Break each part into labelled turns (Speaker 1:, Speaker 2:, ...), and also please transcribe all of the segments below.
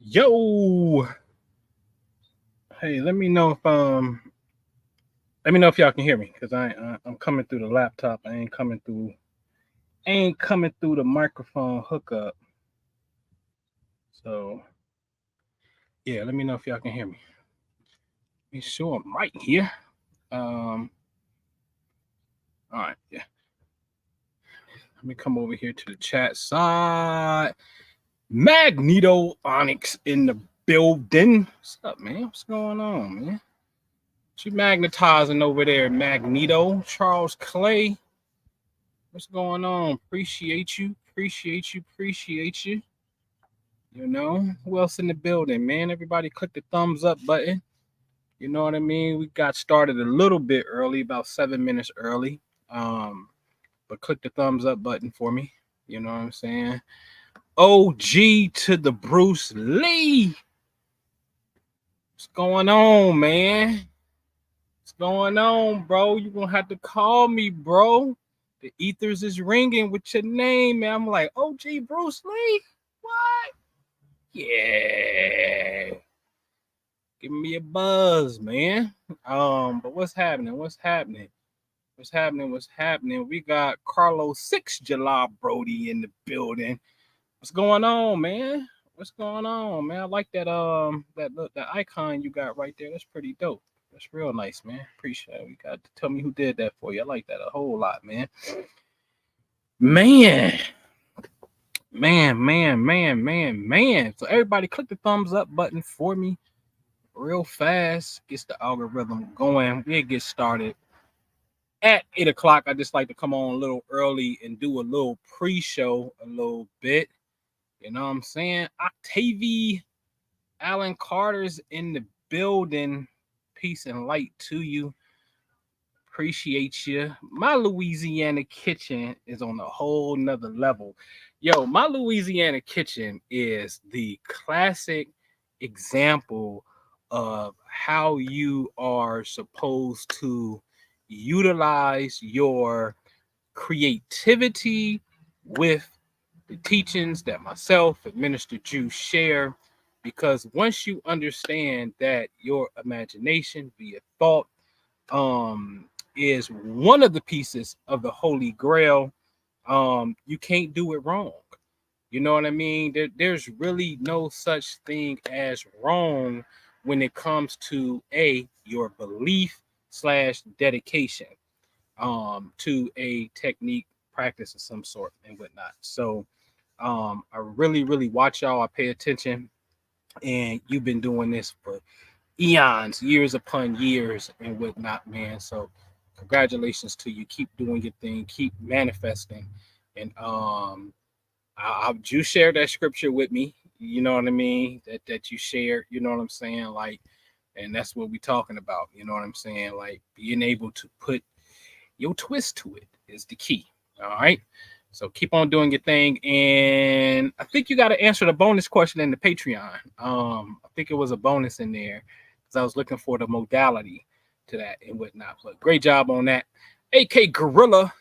Speaker 1: Yo, hey, let me know if y'all can hear me because I'm coming through the laptop. I ain't coming through the microphone hookup. So yeah, let me know if y'all can hear me. Be sure I'm right here. Um, all right, yeah. Let me come over here to the chat side. Magneto Onyx in the building. What's up, man? What's going on, man? What you magnetizing over there, Magneto? Charles Clay. What's going on? Appreciate you. Appreciate you. Appreciate you. You know, who else in the building, man? Everybody click the thumbs up button. You know what I mean? We got started a little bit early, about 7 minutes early. Um, but click the thumbs up button for me. You know what I'm saying? OG to the Bruce Lee. What's going on, man? What's going on, bro? You're gonna have to call me, bro. The ethers is ringing with your name, man. I'm like, OG Bruce Lee? What? Yeah. Give me a buzz, man. But what's happening? What's happening? What's happening? What's happening? We got Carlos 6 July Brody in the building. What's going on, man? What's going on, man? I like that icon you got right there. That's pretty dope. That's real nice, man. Appreciate it. You got to tell me who did that for you. I like that a whole lot, man. Man, man. So everybody click the thumbs up button for me real fast. Gets the algorithm going. We'll get started at 8 o'clock. I just like to come on a little early and do a little pre-show a little bit. You know what I'm saying? Octavie Allen Carter's in the building. Peace and light to you. Appreciate you. My Louisiana kitchen is on a whole nother level. Yo, my Louisiana kitchen is the classic example of how you are supposed to utilize your creativity with the teachings that myself and Minister Jew share. Because once you understand that your imagination via thought um, is one of the pieces of the Holy Grail, you can't do it wrong. You know what I mean? There's really no such thing as wrong when it comes to your belief slash dedication to a technique, practice of some sort, and whatnot. So I really watch y'all. I pay attention, and you've been doing this for eons, years upon years, and whatnot, man. So congratulations to you. Keep doing your thing. Keep manifesting, and you share that scripture with me. You know what I mean? That you shared. You know what I'm saying? Like, and that's what we're talking about. You know what I'm saying? Like being able to put your twist to it is the key. All right. So keep on doing your thing. And I think you got to answer the bonus question in the Patreon. I think it was a bonus in there because I was looking for the modality to that and whatnot. But great job on that. AK Gorilla.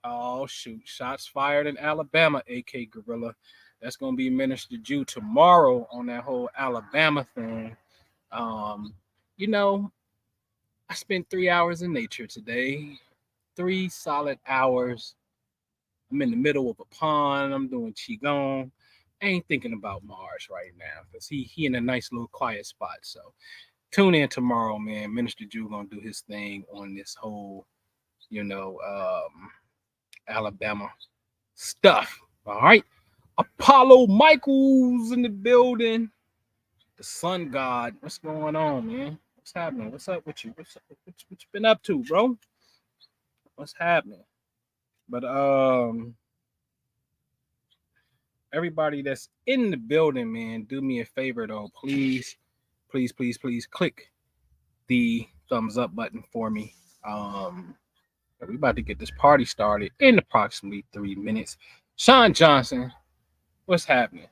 Speaker 1: Oh, shoot. Shots fired in Alabama, AK Gorilla. That's going to be Minister Jew tomorrow on that whole Alabama thing. Um, you know, I spent 3 hours in nature today. 3 solid hours. I'm in the middle of a pond. I'm doing qigong. I ain't thinking about Mars right now because he in a nice little quiet spot. So tune in tomorrow, man. Minister Jew gonna do his thing on this whole, you know, Alabama stuff. All right. Apollo Michaels in the building. The sun god. What's going on, man? What's happening? What's up with you? What's up? What you been up to, bro? What's happening? But everybody that's in the building, man, do me a favor though. Please click the thumbs up button for me. We about to get this party started in approximately 3 minutes. Sean Johnson, what's happening?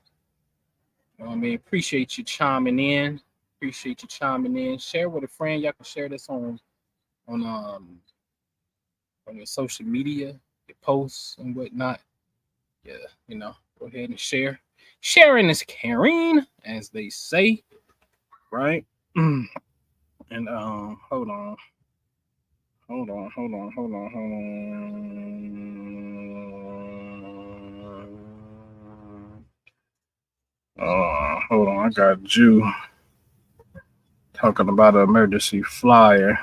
Speaker 1: You know what I mean? Appreciate you chiming in. Appreciate you chiming in. Share with a friend. Y'all can share this on on your social media, your posts and whatnot. Yeah, you know, go ahead and share. Sharing is caring, as they say, right? And hold on. Hold on. Hold on. I got Jew talking about an emergency flyer.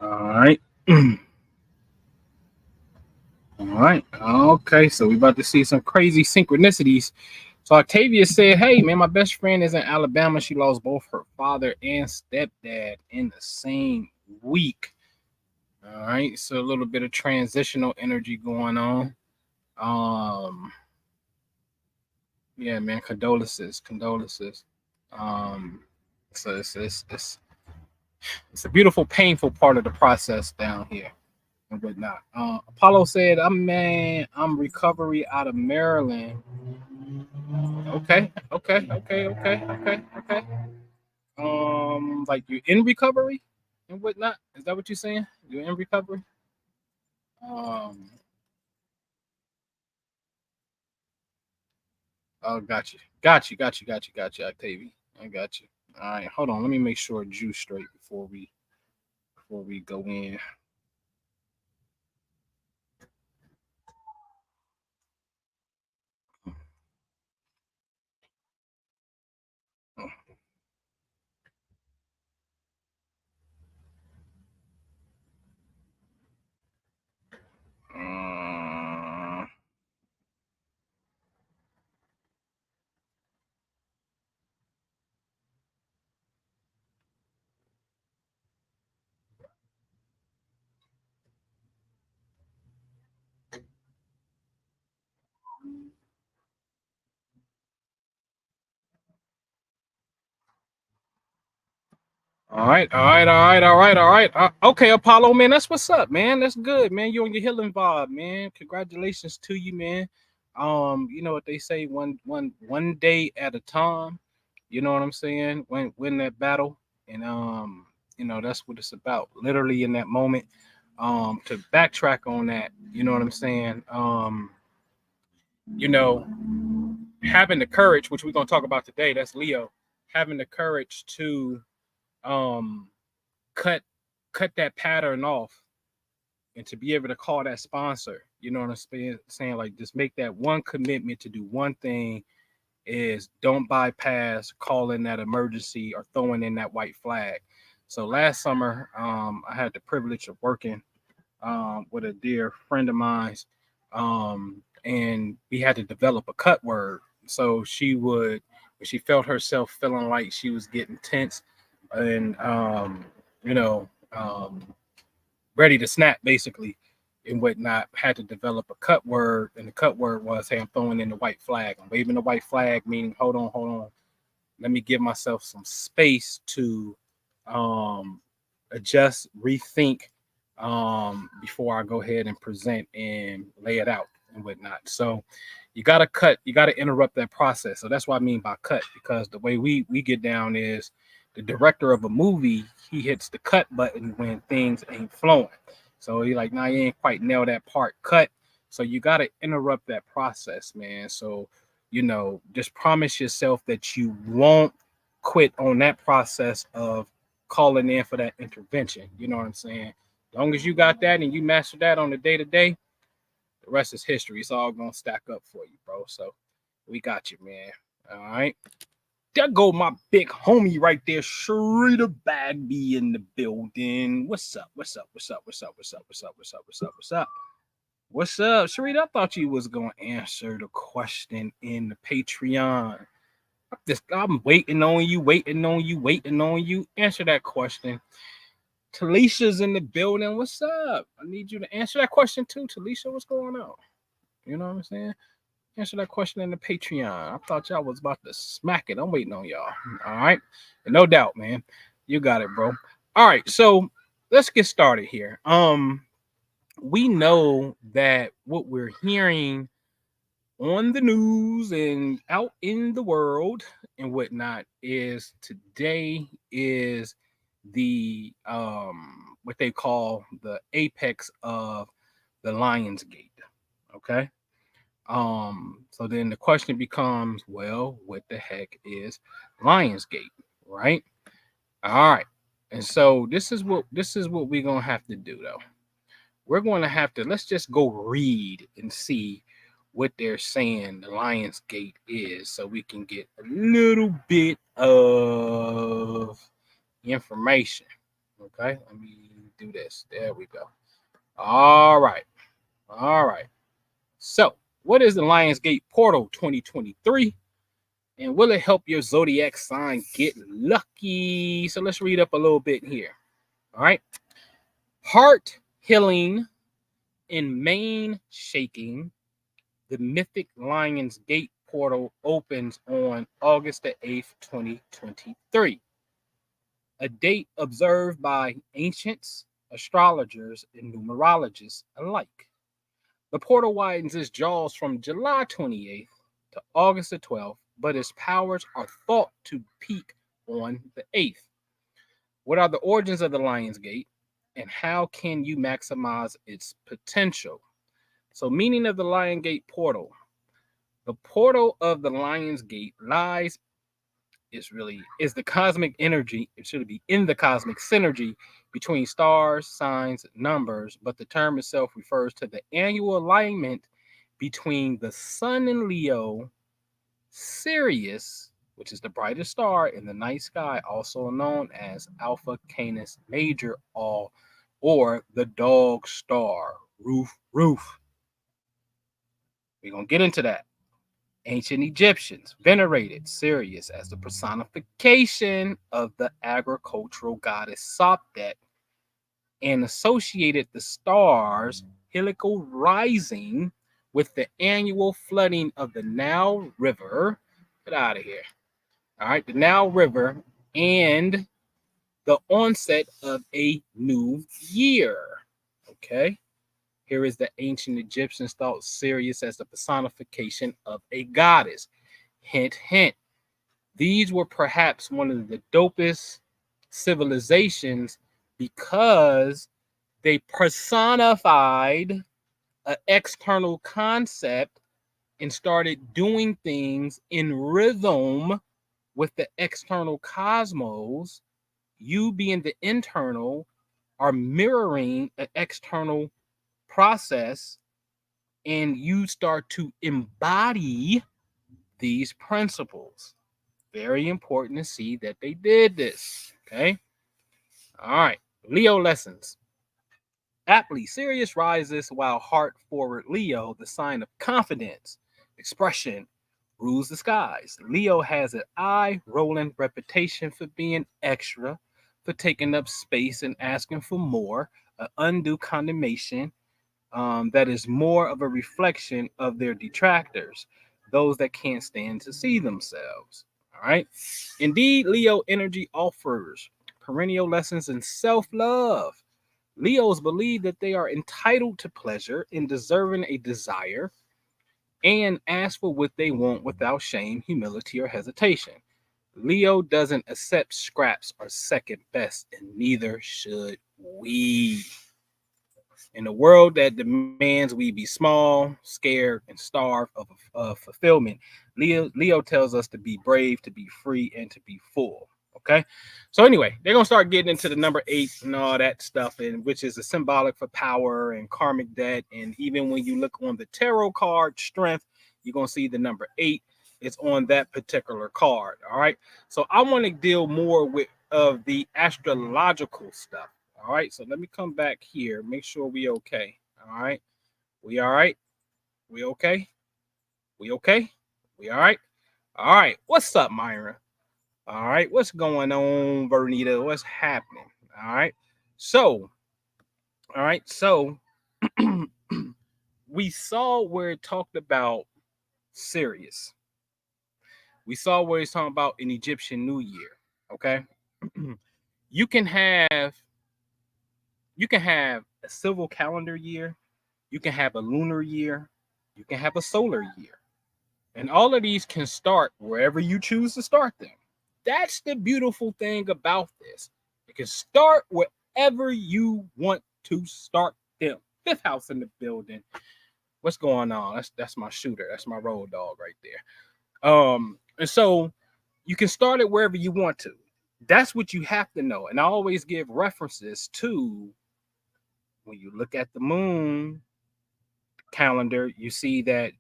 Speaker 1: All right. All right. Okay. So we about to see some crazy synchronicities. So Octavia said, "Hey man, my best friend is in Alabama. She lost both her father and stepdad in the same week." All right. So a little bit of transitional energy going on. Yeah, man. Condolences. Um, so it's a beautiful, painful part of the process down here and whatnot. Apollo said, I'm recovery out of Maryland. Okay. Like you're in recovery and whatnot. Is that what you're saying? You're in recovery? Um, oh, got you, Octavia. I got you. All right, hold on. Let me make sure Jew straight before we go in. Uh, all right. Okay, Apollo, man, that's what's up, man. That's good, man. You on your healing vibe, man. Congratulations to you, man. You know what they say, one day at a time. You know what I'm saying? Win that battle, and that's what it's about. Literally in that moment. To backtrack on that, you know what I'm saying? You know, having the courage, which we're gonna talk about today. That's Leo. Having the courage to um cut that pattern off and to be able to call that sponsor, you know what I'm saying, like just make that one commitment to do one thing, is don't bypass calling that emergency or throwing in that white flag. So last summer, I had the privilege of working with a dear friend of mine's, and we had to develop a cut word. So she would, when she felt herself feeling like she was getting tense and you know um, ready to snap, basically, and whatnot, had to develop a cut word, and the cut word was, "Hey, I'm throwing in the white flag. I'm waving the white flag," meaning, hold on, let me give myself some space to um, adjust, rethink, before I go ahead and present and lay it out and whatnot. So you got to cut, you got to interrupt that process. So that's what I mean by cut, because the way we get down is the director of a movie, he hits the cut button when things ain't flowing. So he like, nah, you ain't quite nail that part, cut. So you got to interrupt that process, man. So just promise yourself that you won't quit on that process of calling in for that intervention. You know what I'm saying? As long as you got that and you master that on the day to day, the rest is history. It's all gonna stack up for you, bro. So we got you, man. All right. There go my big homie right there, Sharita Bagby in the building. What's up? What's up, Sharita? I thought you was gonna answer the question in the Patreon. I'm waiting on you. Answer that question. Talisha's in the building. What's up? I need you to answer that question too, Talisha. What's going on? You know what I'm saying? Answer that question in the Patreon. I thought y'all was about to smack it. I'm waiting on y'all. All right. And no doubt, man. You got it, bro. All right. So let's get started here. We know that what we're hearing on the news and out in the world and whatnot is today is the what they call the apex of the Lionsgate. Okay. So then the question becomes, well, what the heck is Lionsgate, right? All right. And so this is what we're gonna have to do though. We're going to have to let's just go read and see what they're saying the Lionsgate is so we can get a little bit of information. Okay, let me do this. There we go. All right. All right. So, what is the Lionsgate Portal 2023? And will it help your zodiac sign get lucky? So, let's read up a little bit here. All right. Heart healing and main shaking, the mythic Lionsgate Portal opens on August the 8th, 2023. A date observed by ancients, astrologers, and numerologists alike. The portal widens its jaws from July 28th to August the 12th, but its powers are thought to peak on the 8th. What are the origins of the Lionsgate, and how can you maximize its potential? So, meaning of the Lionsgate portal. The portal of the Lionsgate lies is the cosmic energy. It should be in the cosmic synergy between stars, signs, numbers, but the term itself refers to the annual alignment between the sun in Leo, Sirius, which is the brightest star in the night sky, also known as Alpha Canis Major, or the dog star. Roof. We're going to get into that. Ancient Egyptians venerated Sirius as the personification of the agricultural goddess Sopdet and associated the star's helical rising with the annual flooding of the Nile River. Get out of here. All right, the Nile River and the onset of a new year. Okay. Here is the ancient Egyptians thought Sirius as the personification of a goddess. Hint, hint. These were perhaps one of the dopest civilizations because they personified an external concept and started doing things in rhythm with the external cosmos. You being the internal are mirroring an external process, and you start to embody these principles. Very important to see that they did this. Okay. All right. Leo lessons. Aptly, Sirius rises while heart forward Leo, the sign of confidence, expression, rules the skies. Leo has an eye rolling reputation for being extra, for taking up space and asking for more, an undue condemnation that is more of a reflection of their detractors, those that can't stand to see themselves. All right. Indeed, Leo energy offers perennial lessons in self love. Leos believe that they are entitled to pleasure and deserving a desire and ask for what they want without shame, humility, or hesitation. Leo doesn't accept scraps or second best, and neither should we. In a world that demands we be small, scared, and starved of fulfillment, Leo tells us to be brave, to be free, and to be full. Okay. So anyway, they're gonna start getting into the number 8 and all that stuff, and which is a symbolic for power and karmic debt. And even when you look on the tarot card strength, you're gonna see the number 8. It's on that particular card. All right. So I want to deal more with of the astrological stuff. All right, so let me come back here. Make sure we okay. All right. We all right? We okay? We okay? We all right? All right. What's up, Myra? All right. What's going on, Vernita? What's happening? All right. So, all right. So, we saw where it talked about Sirius. We saw where it's talking about an Egyptian New Year. Okay. you can have a civil calendar year, you can have a lunar year, you can have a solar year. And all of these can start wherever you choose to start them. That's the beautiful thing about this. It can start wherever you want to start them. Fifth house in the building. What's going on? That's my shooter. That's my road dog right there. And so you can start it wherever you want to. That's what you have to know. And I always give references to when you look at the moon calendar, you see that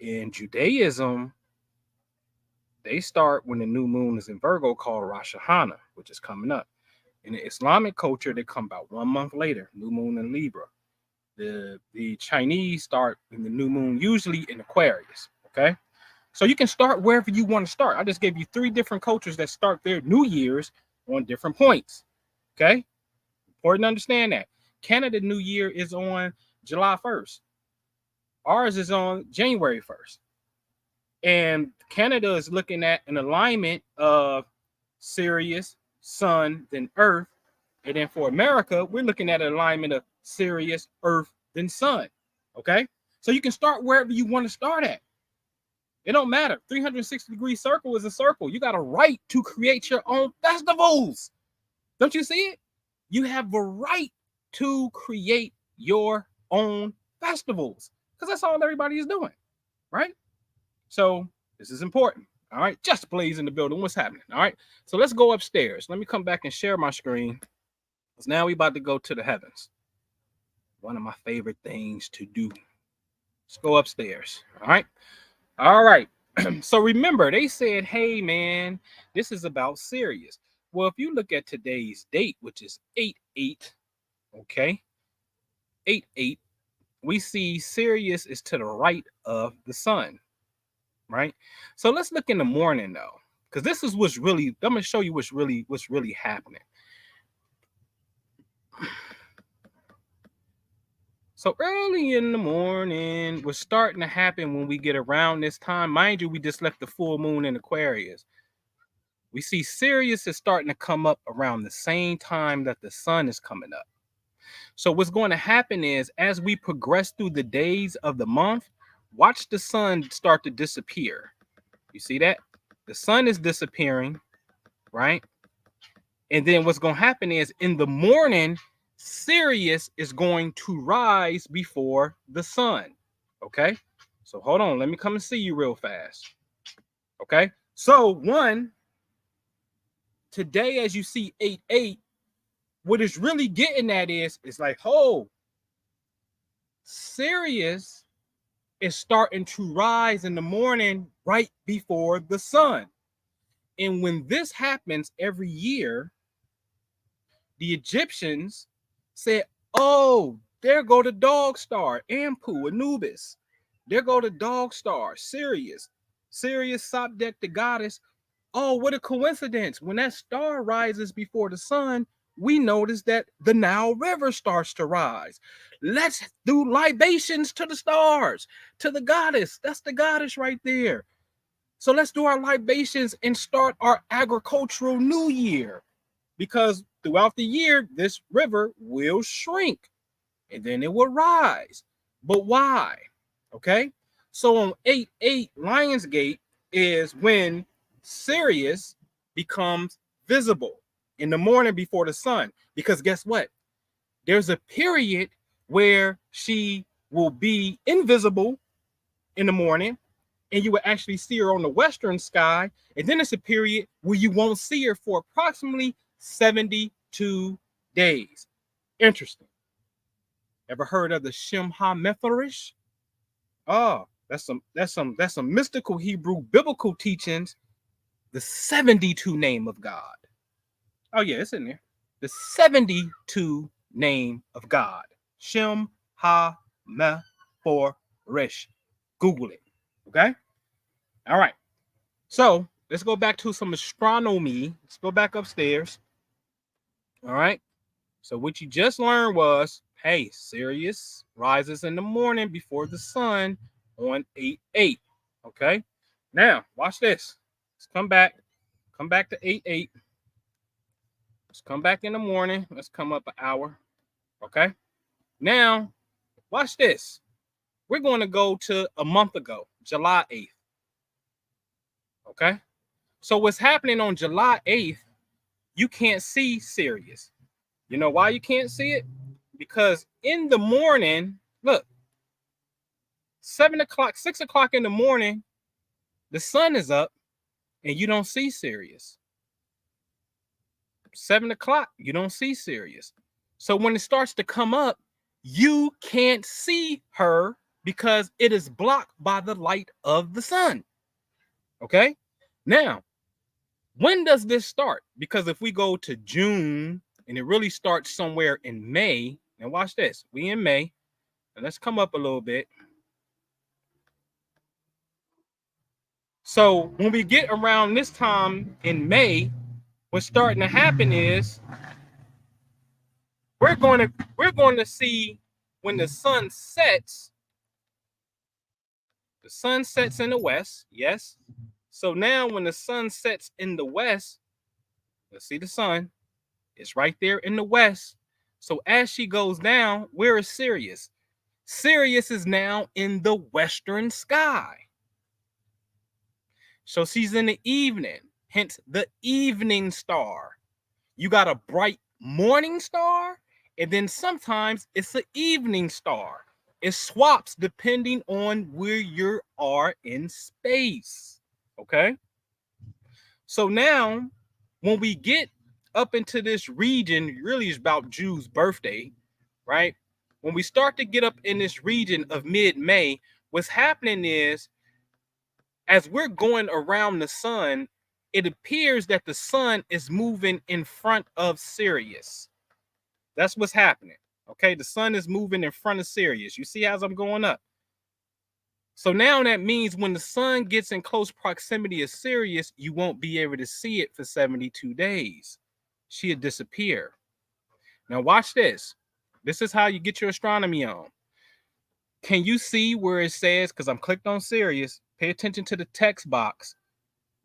Speaker 1: in Judaism, they start when the new moon is in Virgo, called Rosh Hashanah, which is coming up. In the Islamic culture, they come about 1 month later, new moon in Libra. The Chinese start in the new moon, usually in Aquarius. Okay, so you can start wherever you want to start. I just gave you 3 different cultures that start their New Year's on different points. Okay, important to understand that. Canada New Year is on July 1st. Ours is on January 1st. And Canada is looking at an alignment of Sirius, Sun, then Earth. And then for America, we're looking at an alignment of Sirius, Earth, then Sun. Okay? So you can start wherever you want to start at. It don't matter. 360-degree circle is a circle. You got a right to create your own festivals. Don't you see it? You have a right to create your own festivals because that's all everybody is doing, right? So this is important. All right, Just Blaze in the building. What's happening? All right, so let's go upstairs. Let me come back and share my screen because now we about to go to the heavens. One of my favorite things to do. Let's go upstairs. All right. So remember, they said, hey man, this is about Sirius. Well, if you look at today's date, which is 8/8, okay, 8/8, we see Sirius is to the right of the sun. Right, so let's look in the morning though, because this is what's really, I'm gonna show you what's really happening. So early in the morning, what's starting to happen when we get around this time, mind you, we just left the full moon in Aquarius. We see Sirius is starting to come up around the same time that the sun is coming up. So what's going to happen is, as we progress through the days of the month, watch the sun start to disappear. You see that? The sun is disappearing, right? And then what's going to happen is, in the morning, Sirius is going to rise before the sun. Okay? So hold on. Let me come and see you real fast. Okay? So today, as you see 8/8, what it's really getting at is, it's like, oh, Sirius is starting to rise in the morning right before the sun. And when this happens every year, the Egyptians said, oh, there go the dog star, Anpu, Anubis. There go the dog star, Sirius. Sirius Sobdek, the goddess. Oh, what a coincidence. When that star rises before the sun, we notice that the Nile River starts to rise. Let's do libations to the stars, to the goddess. That's the goddess right there. So let's do our libations and start our agricultural new year, because throughout the year, this river will shrink and then it will rise. But why? Okay. So on 8/8, Lionsgate is when Sirius becomes visible in the morning before the sun. Because guess what? There's a period where she will be invisible in the morning, and you will actually see her on the western sky. And then it's a period where you won't see her for approximately 72 days. Interesting. Ever heard of the Shemha Methorish? Oh, that's some mystical Hebrew biblical teachings. The 72 name of God. Oh yeah, it's in there. The 72 name of God. Shem Ha Methorish. Google it. Okay. All right. So let's go back to some astronomy. Let's go back upstairs. All right. So what you just learned was, hey, Sirius rises in the morning before the sun on 8/8. Okay. Now watch this. Let's come back to 8/8. Let's come back in the morning. Let's come up an hour. Okay. Now watch this. We're going to go to a month ago, July 8th. Okay. So what's happening on July 8th, you can't see Sirius. You know why you can't see it? Because in the morning, look, 7 o'clock, 6 o'clock in the morning, the sun is up and you don't see Sirius. 7 o'clock, you don't see Sirius. So when it starts to come up, you can't see her because it is blocked by the light of the sun. Okay. Now, when does this start? Because if we go to June and it really starts somewhere in May, and watch this, we in May, and let's come up a little bit. So when we get around this time in May, what's starting to happen is we're going to see when the sun sets. The sun sets in the west, yes. So now when the sun sets in the west, let's see the sun. It's right there in the west. So as she goes down, where is Sirius? Sirius is now in the western sky. So she's in the evening, hence the evening star. You got a bright morning star, and then sometimes it's an evening star. It swaps depending on where you are in space. Okay. So now, when we get up into this region, really is about Jew's birthday, right? When we start to get up in this region of mid-May, what's happening is as we're going around the sun, it appears that the sun is moving in front of Sirius. That's what's happening. Okay, the sun is moving in front of Sirius. You see as I'm going up. So now that means when the sun gets in close proximity of Sirius, you won't be able to see it for 72 days. She'll disappear. Now watch this. This is how you get your astronomy on. Can you see where it says, because I'm clicked on Sirius, pay attention to the text box.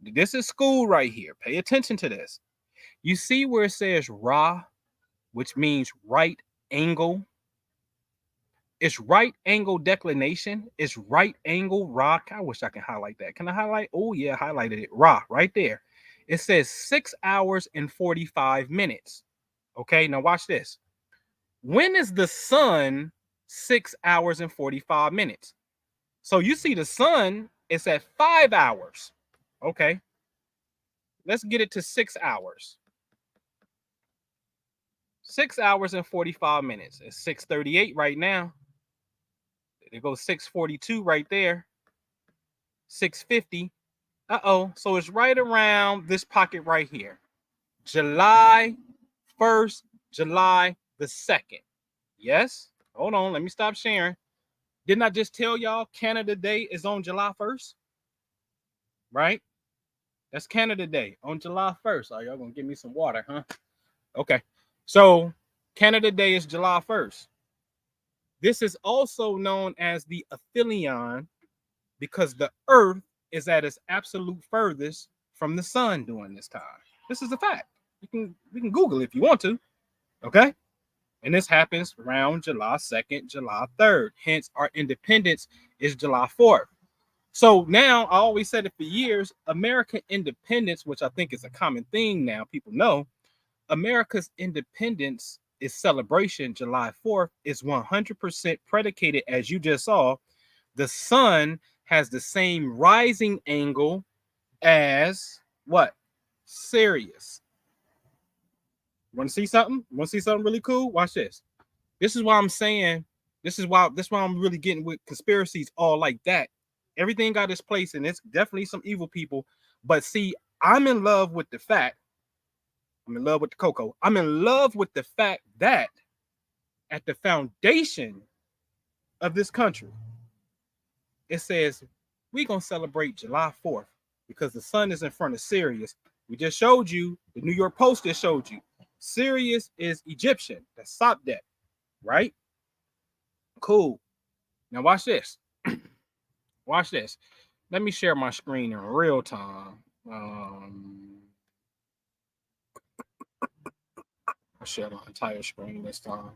Speaker 1: This is school right here. Pay attention to this. You see where it says Ra, which means right angle. It's right angle declination. It's right angle Ra. I wish I can highlight that. Can I highlight? Oh, yeah, highlighted it. Ra, right there. It says 6 hours and 45 minutes. Okay, now watch this. When is the sun 6 hours and 45 minutes? So you see the sun, it's at 5 hours. Okay, let's get it to 6 hours. 6 hours and 45 minutes. It's 6:38 right now. It goes 6:42 right there. 6:50. Uh-oh. So it's right around this pocket right here. July 1st, July the 2nd. Yes? Hold on. Let me stop sharing. Didn't I just tell y'all Canada Day is on July 1st? Right? That's Canada Day on July 1st. Are y'all going to give me some water, huh? Okay. So Canada Day is July 1st. This is also known as the aphelion because the Earth is at its absolute furthest from the sun during this time. This is a fact. We can Google if you want to. Okay. And this happens around July 2nd, July 3rd. Hence, our independence is July 4th. So now, I always said it for years, American independence, which I think is a common thing now, people know, America's independence is celebration July 4th is 100% predicated, as you just saw, the sun has the same rising angle as what? Sirius. Want to see something? Want to see something really cool? Watch this. This is why I'm saying, this is why I'm really getting with conspiracies all like that. Everything got its place, and it's definitely some evil people. But see, I'm in love with the fact, I'm in love with the cocoa. I'm in love with the fact that at the foundation of this country, it says we're going to celebrate July 4th because the sun is in front of Sirius. We just showed you, the New York Post just showed you, Sirius is Egyptian. That's Sopdet, right? Cool. Now watch this. Watch this. Let me share my screen in real time. I'll share the entire screen this time.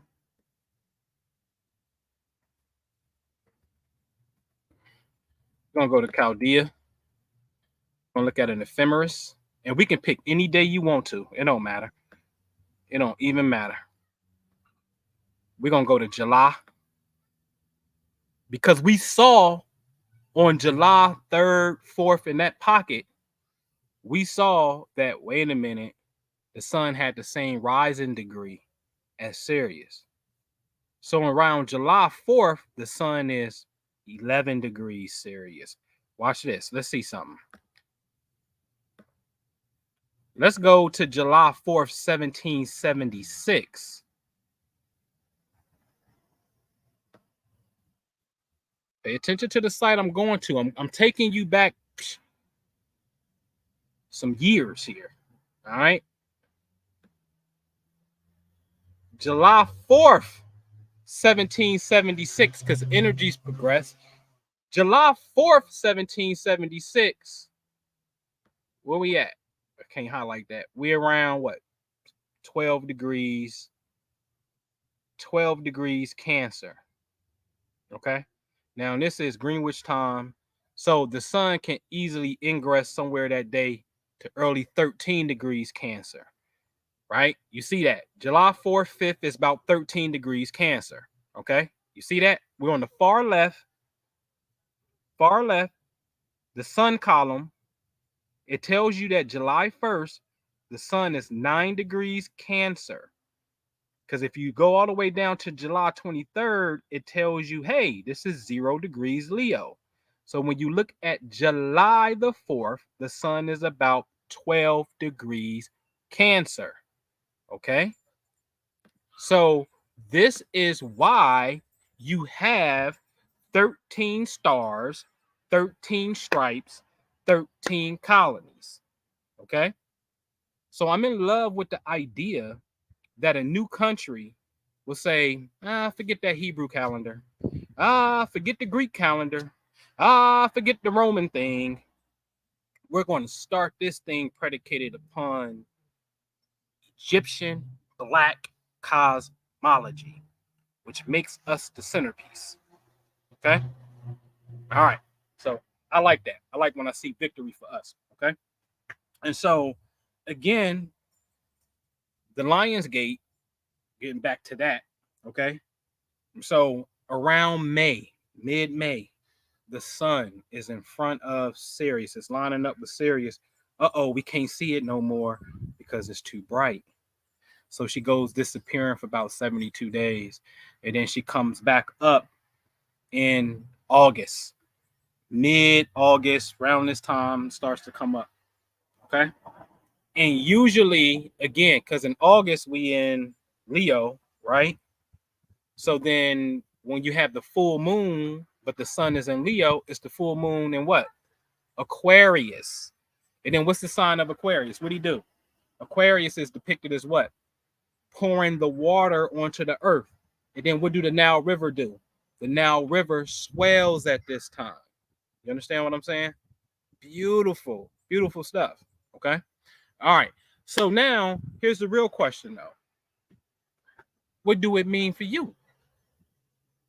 Speaker 1: I'm gonna go to Chaldea. We're gonna look at an ephemeris, and we can pick any day you want to. It don't matter. It don't even matter. We're gonna go to July because we saw on July 3rd, 4th in that pocket, we saw that, wait a minute, the sun had the same rising degree as Sirius. So around July 4th, the sun is 11 degrees Sirius. Watch this. Let's see something. Let's go to July 4th, 1776. Pay attention to the site I'm going to. I'm taking you back some years here. All right. July 4th, 1776, because energies progress. July 4th, 1776. Where we at? I can't highlight that. We're around what? 12 degrees. 12 degrees Cancer. Okay. Now, this is Greenwich time. So the sun can easily ingress somewhere that day to early 13 degrees Cancer. Right? You see that? July 4th, 5th is about 13 degrees Cancer. Okay? You see that? We're on the far left. Far left. The sun column. It tells you that July 1st, the sun is 9 degrees Cancer. Because if you go all the way down to July 23rd, it tells you, hey, this is 0 degrees Leo. So when you look at July the 4th, the sun is about 12 degrees Cancer. Okay? So this is why you have 13 stars, 13 stripes, 13 colonies. Okay? So I'm in love with the idea that a new country will say, forget that Hebrew calendar. Forget the Greek calendar. Forget the Roman thing. We're going to start this thing predicated upon Egyptian black cosmology, which makes us the centerpiece. Okay? All right. So I like that. I like when I see victory for us. Okay? And so, again, the Lionsgate, getting back to that, okay? So around May, mid-May, the sun is in front of Sirius. It's lining up with Sirius. We can't see it no more because it's too bright. So she goes disappearing for about 72 days. And then she comes back up in August. Mid-August, around this time, starts to come up. Okay? And usually, again, because in August we in Leo, right? So then when you have the full moon, but the sun is in Leo, it's the full moon in what? Aquarius. And then what's the sign of Aquarius? What do you do? Aquarius is depicted as what? Pouring the water onto the earth. And then what do the Nile River do? The Nile River swells at this time. You understand what I'm saying? Beautiful, beautiful stuff. Okay. All right. So now here's the real question though. What do it mean for you?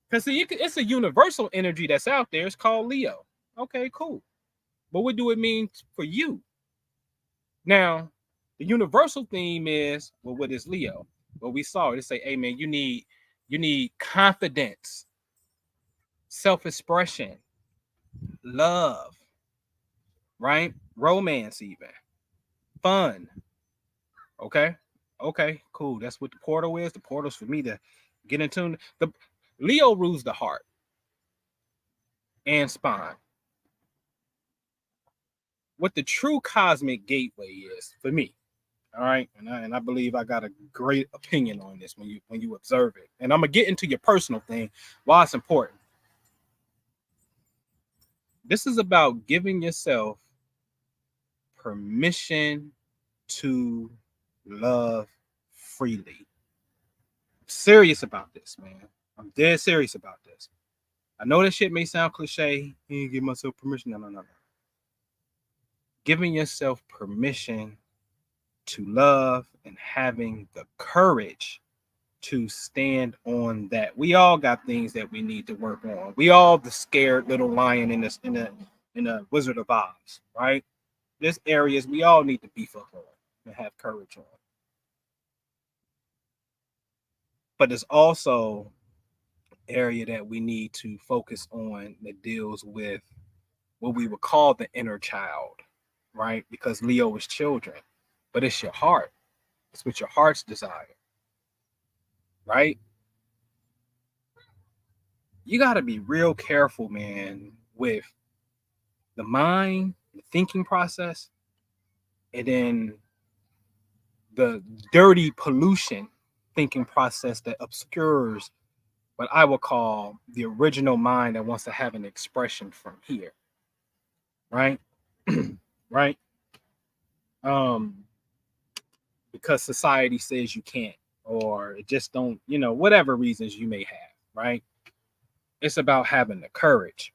Speaker 1: Because it's a universal energy that's out there. It's called Leo. Okay, cool. But what do it mean for you? Now, the universal theme is, well, what is Leo? Well, we saw it. They say, hey man, you need confidence, self-expression, love, right? Romance, even fun. Okay. Okay, cool. That's what the portal is. The portal's for me to get in tune. The Leo rules the heart and spine. What the true cosmic gateway is for me. All right. And I believe I got a great opinion on this when you observe it. And I'm gonna get into your personal thing, why it's important. This is about giving yourself permission to love freely. I'm serious about this, man. I'm dead serious about this. I know that shit may sound cliche. You give myself permission. No. Giving yourself permission to love and having the courage to stand on that. We all got things that we need to work on. We all the scared little lion in the Wizard of Oz, right? There's areas we all need to beef up on and have courage on. But there's also area that we need to focus on that deals with what we would call the inner child, right? Because Leo is children, but it's your heart. It's what your heart's desire, right? You got to be real careful, man, with the mind, the thinking process, and then the dirty pollution thinking process that obscures what I will call the original mind that wants to have an expression from here, right? Right? Because society says you can't, or it just don't, whatever reasons you may have, right? It's about having the courage.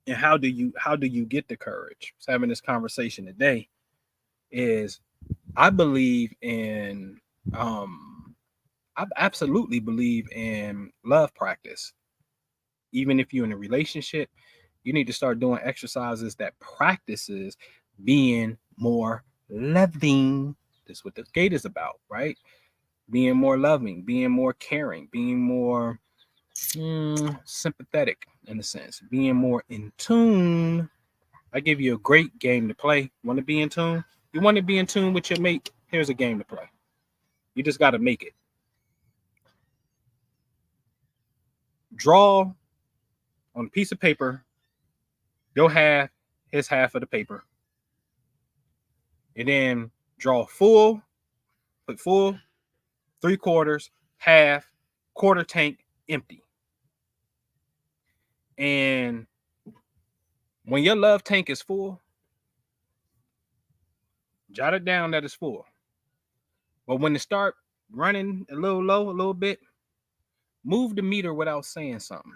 Speaker 1: And how do you get the courage? So having this conversation today is I believe in I absolutely believe in love practice. Even if you're in a relationship, you need to start doing exercises that practices being more loving. That's what the gate is about, right? Being more loving, being more caring, being more sympathetic in a sense, being more in tune. I give you a great game to play. Want to be in tune? You want to be in tune with your mate? Here's a game to play. You just got to make it. Draw on a piece of paper your half, his half of the paper, and then draw full, put full, 3/4, half, quarter tank, empty. And when your love tank is full, jot it down that it's full. But when it start running a little low, a little bit, move the meter without saying something.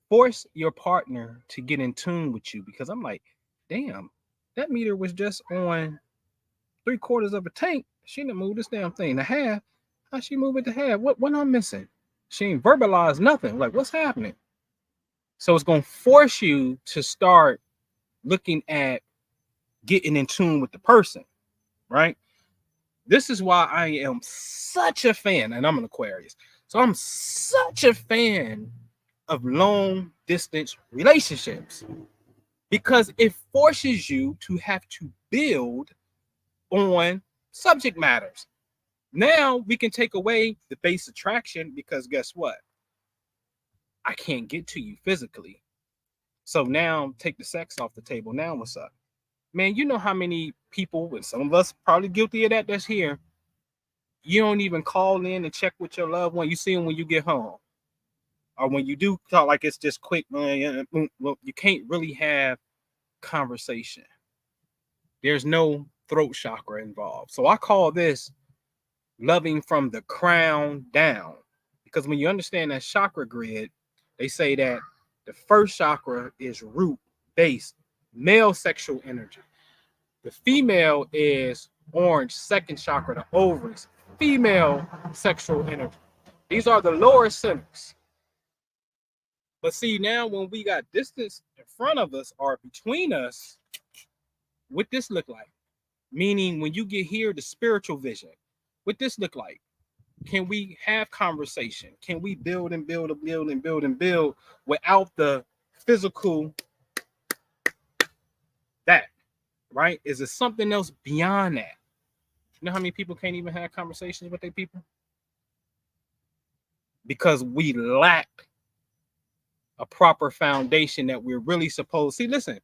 Speaker 1: Force your partner to get in tune with you, because I'm like, damn, that meter was just on 3/4 of a tank. She didn't move this damn thing to half. How she move it to half? What I'm missing? She ain't verbalized nothing. Like, what's happening? So it's gonna force you to start looking at getting in tune with the person, right? This is why I am such a fan, and I'm an Aquarius. So I'm such a fan of long distance relationships, because it forces you to have to build on subject matters. Now we can take away the base attraction, because guess what? I can't get to you physically. So now take the sex off the table. Now what's up? Man, you know how many people, and some of us probably guilty of that, that's here. You don't even call in and check with your loved one. You see them when you get home. Or when you do talk, like it's just quick, man. Well, you can't really have conversation. There's no throat chakra involved. So I call this loving from the crown down. Because when you understand that chakra grid, they say that the first chakra is root, base, male sexual energy. The female is orange, second chakra, the ovaries, female sexual energy. These are the lower centers. But see, now when we got distance in front of us or between us, what this look like? Meaning when you get here, the spiritual vision, what this look like? Can we have conversation? Can we build and build and build and build and build without the physical that, right? Is it something else beyond that? You know how many people can't even have conversations with their people? Because we lack a proper foundation that we're really supposed to see. Listen,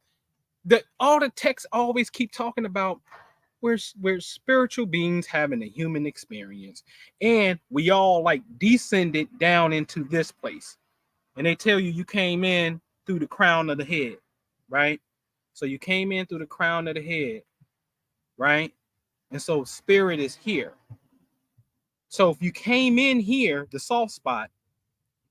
Speaker 1: all the texts always keep talking about we're spiritual beings having a human experience, and we all like descended down into this place. And they tell you came in through the crown of the head, right? So you came in through the crown of the head, right? And so spirit is here. So if you came in here, the soft spot,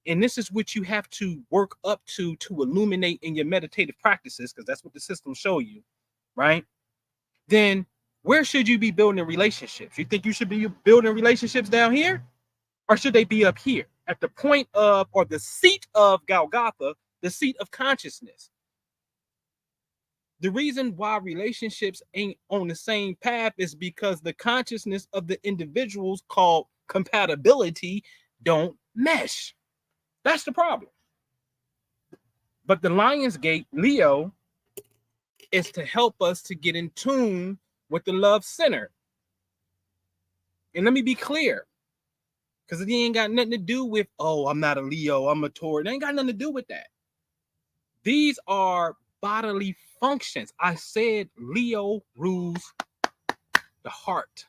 Speaker 1: and this is what you have to work up to illuminate in your meditative practices, because that's what the systems show you, right? Then where should you be building relationships? You think you should be building relationships down here? Or should they be up here at the point of, or the seat of Golgotha, the seat of consciousness? The reason why relationships ain't on the same path is because the consciousness of the individuals called compatibility don't mesh. That's the problem. But the Lionsgate, Leo, is to help us to get in tune with the love center. And let me be clear, because it ain't got nothing to do with, oh, I'm not a Leo, I'm a Taurus. It ain't got nothing to do with that. These are bodily functions. I said Leo rules the heart.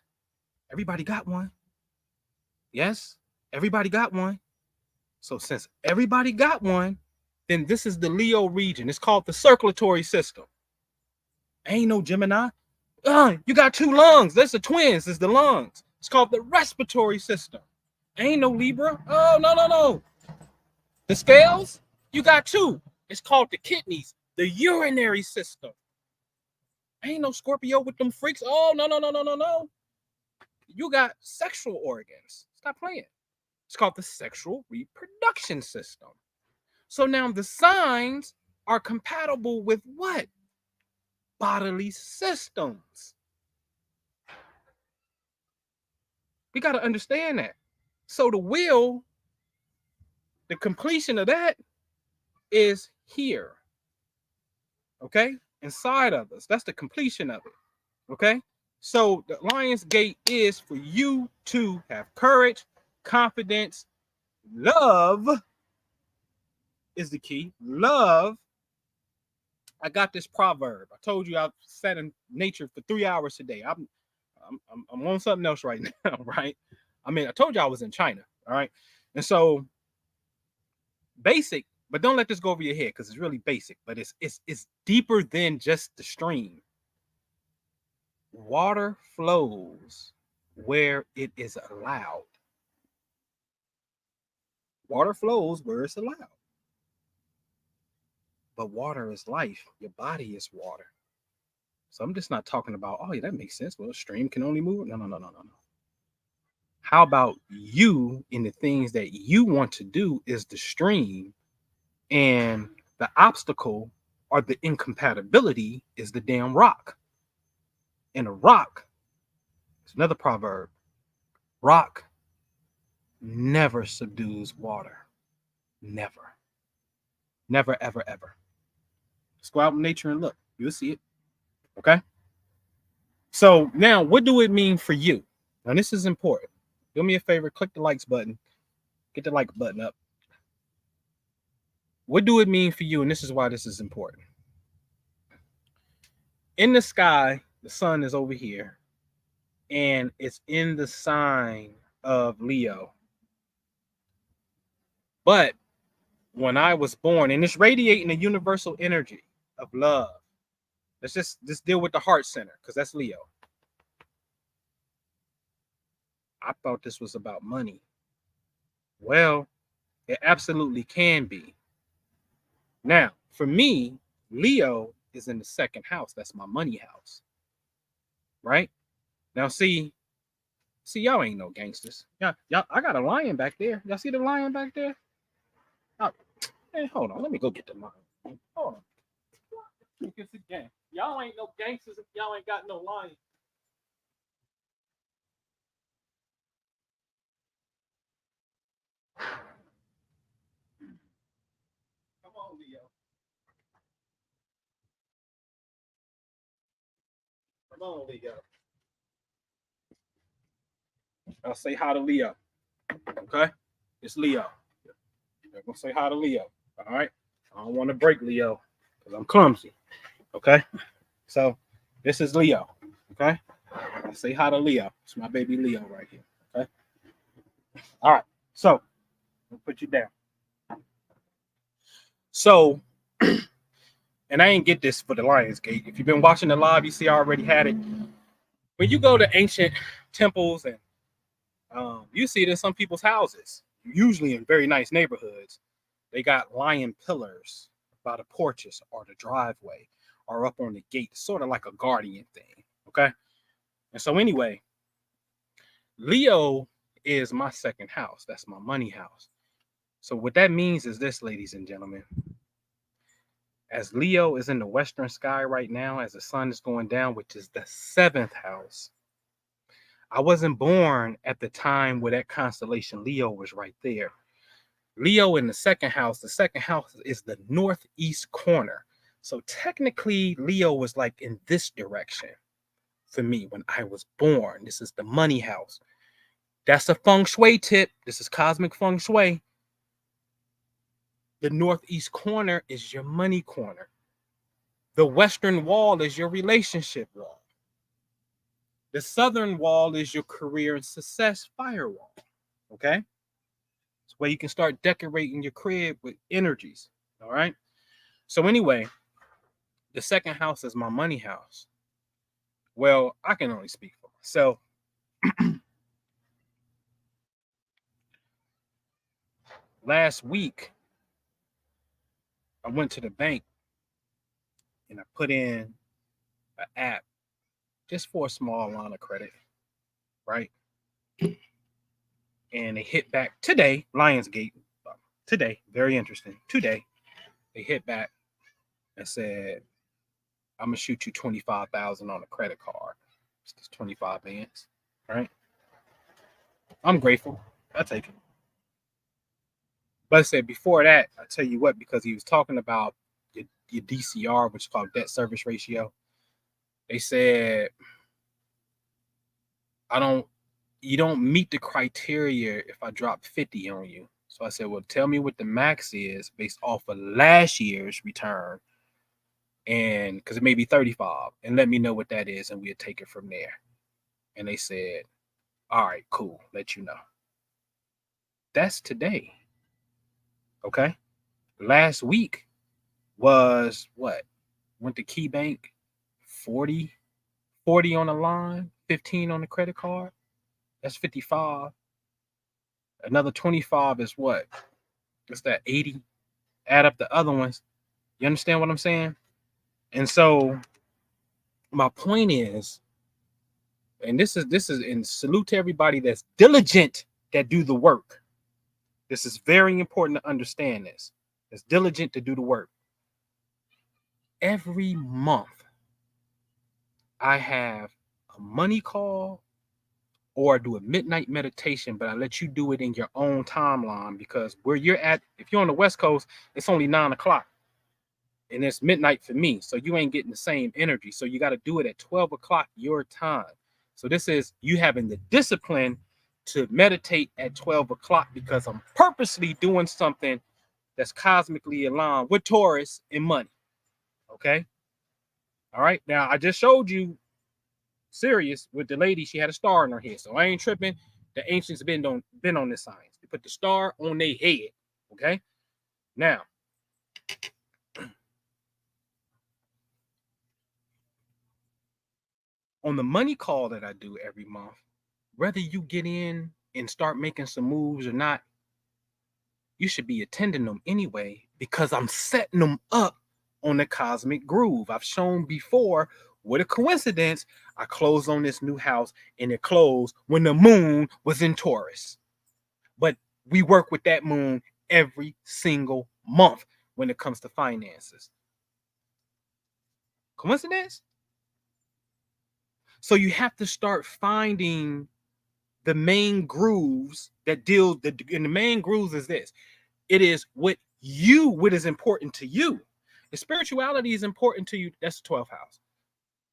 Speaker 1: Everybody got one. Yes, everybody got one. So since everybody got one, then this is the Leo region. It's called the circulatory system. Ain't no Gemini. You got two lungs. That's the twins. It's the lungs. It's called the respiratory system. Ain't no Libra. Oh, no. The scales, you got two. It's called the kidneys, the urinary system. Ain't no Scorpio with them freaks. Oh, no. You got sexual organs. Stop playing. It's called the sexual reproduction system. So now the signs are compatible with what? Bodily systems. We got to understand that. So the will, the completion of that is here. Okay? Inside of us. That's the completion of it. Okay? So the Lionsgate is for you to have courage, confidence, love is the key. Love. I got this proverb. I told you I've sat in nature for 3 hours today. I'm on something else right now, right? I mean, I told you I was in China, all right? And so basic, but don't let this go over your head because it's really basic, but it's deeper than just the stream. Water flows where it is allowed. Water flows where it's allowed. But water is life. Your body is water. So I'm just not talking about, oh, yeah, that makes sense. Well, a stream can only move. No. How about you in the things that you want to do is the stream, and the obstacle or the incompatibility is the damn rock. And a rock, it's another proverb, rock never subdues water. Never. Never, ever, ever. Let's go out in nature and look. You'll see it. Okay? So now, what do it mean for you? Now, this is important. Do me a favor, click the likes button. Get the like button up. What do it mean for you? And this is why this is important. In the sky, the sun is over here, and it's in the sign of Leo. But when I was born, and it's radiating a universal energy of love. Let's just deal with the heart center, because that's Leo. I thought this was about money. Well, it absolutely can be. Now, for me, Leo is in the second house. That's my money house. Right? Now, see, y'all ain't no gangsters. Y'all, I got a lion back there. Y'all see the lion back there? Oh, hey, hold on. Let me go get the lion. Hold on. It's a gang. Y'all ain't no gangsters if y'all ain't got no lion. Come on, Leo. Come on, Leo. I'll say hi to Leo. Okay? It's Leo. I'm going to say hi to Leo. All right? I don't want to break Leo because I'm clumsy. Okay? So, this is Leo. Okay? I'll say hi to Leo. It's my baby Leo right here. Okay? All right. So, I'll put you down. So, and I ain't get this for the Lionsgate. If you've been watching the live, you see I already had it. When you go to ancient temples and you see it in some people's houses, usually in very nice neighborhoods, they got lion pillars by the porches or the driveway or up on the gate, sort of like a guardian thing. Okay. And so anyway, Leo is my second house. That's my money house. So what that means is this, ladies and gentlemen. as Leo is in the western sky right now, as the sun is going down, which is the 7th house. I wasn't born at the time where that constellation Leo was right there. Leo in the 2nd house. The 2nd house is the northeast corner. So technically, Leo was like in this direction for me when I was born. This is the money house. That's a feng shui tip. This is cosmic feng shui. The northeast corner is your money corner. The western wall is your relationship wall. The southern wall is your career and success firewall. Okay? It's where you can start decorating your crib with energies. All right? So anyway, the 2nd house is my money house. Well, I can only speak for myself. Last week, I went to the bank and I put in an app just for a small line of credit, right? And they hit back today, Lionsgate, today, very interesting. Today, they hit back and said, I'm gonna shoot you 25,000 on a credit card. It's 25 bands, right? I'm grateful. I'll take it. But I said before that, I tell you what, because he was talking about your DCR, which is called debt service ratio. They said you don't meet the criteria if I drop 50 on you. So I said, well, tell me what the max is based off of last year's return. And because it may be 35, and let me know what that is, and we'll take it from there. And they said, all right, cool, let you know. That's today. Okay. Last week was what? Went to Key Bank, 40 on the line, 15 on the credit card. That's 55. Another 25 is what? What's that? 80. Add up the other ones. You understand what I'm saying? And so my point is, and this is and salute to everybody that's diligent, that do the work. This is very important to understand this. It's diligent to do the work. Every month, I have a money call or do a midnight meditation, but I let you do it in your own timeline, because where you're at, if you're on the West Coast, it's only 9 o'clock. And it's midnight for me. So you ain't getting the same energy. So you got to do it at 12 o'clock your time. So this is you having the discipline to meditate at 12 o'clock, because I'm purposely doing something that's cosmically aligned with Taurus and money. Okay. All right. Now, I just showed you Sirius with the lady. She had a star in her head. So I ain't tripping. The ancients been on this science. They put the star on their head. Okay. Now, on the money call that I do every month, whether you get in and start making some moves or not, you should be attending them anyway, because I'm setting them up on the cosmic groove. I've shown before, what a coincidence, I closed on this new house and it closed when the moon was in Taurus. But we work with that moon every single month when it comes to finances. Coincidence? So you have to start finding the main grooves that deal, and the main grooves is this. It is what is important to you. If spirituality is important to you, that's the 12th house.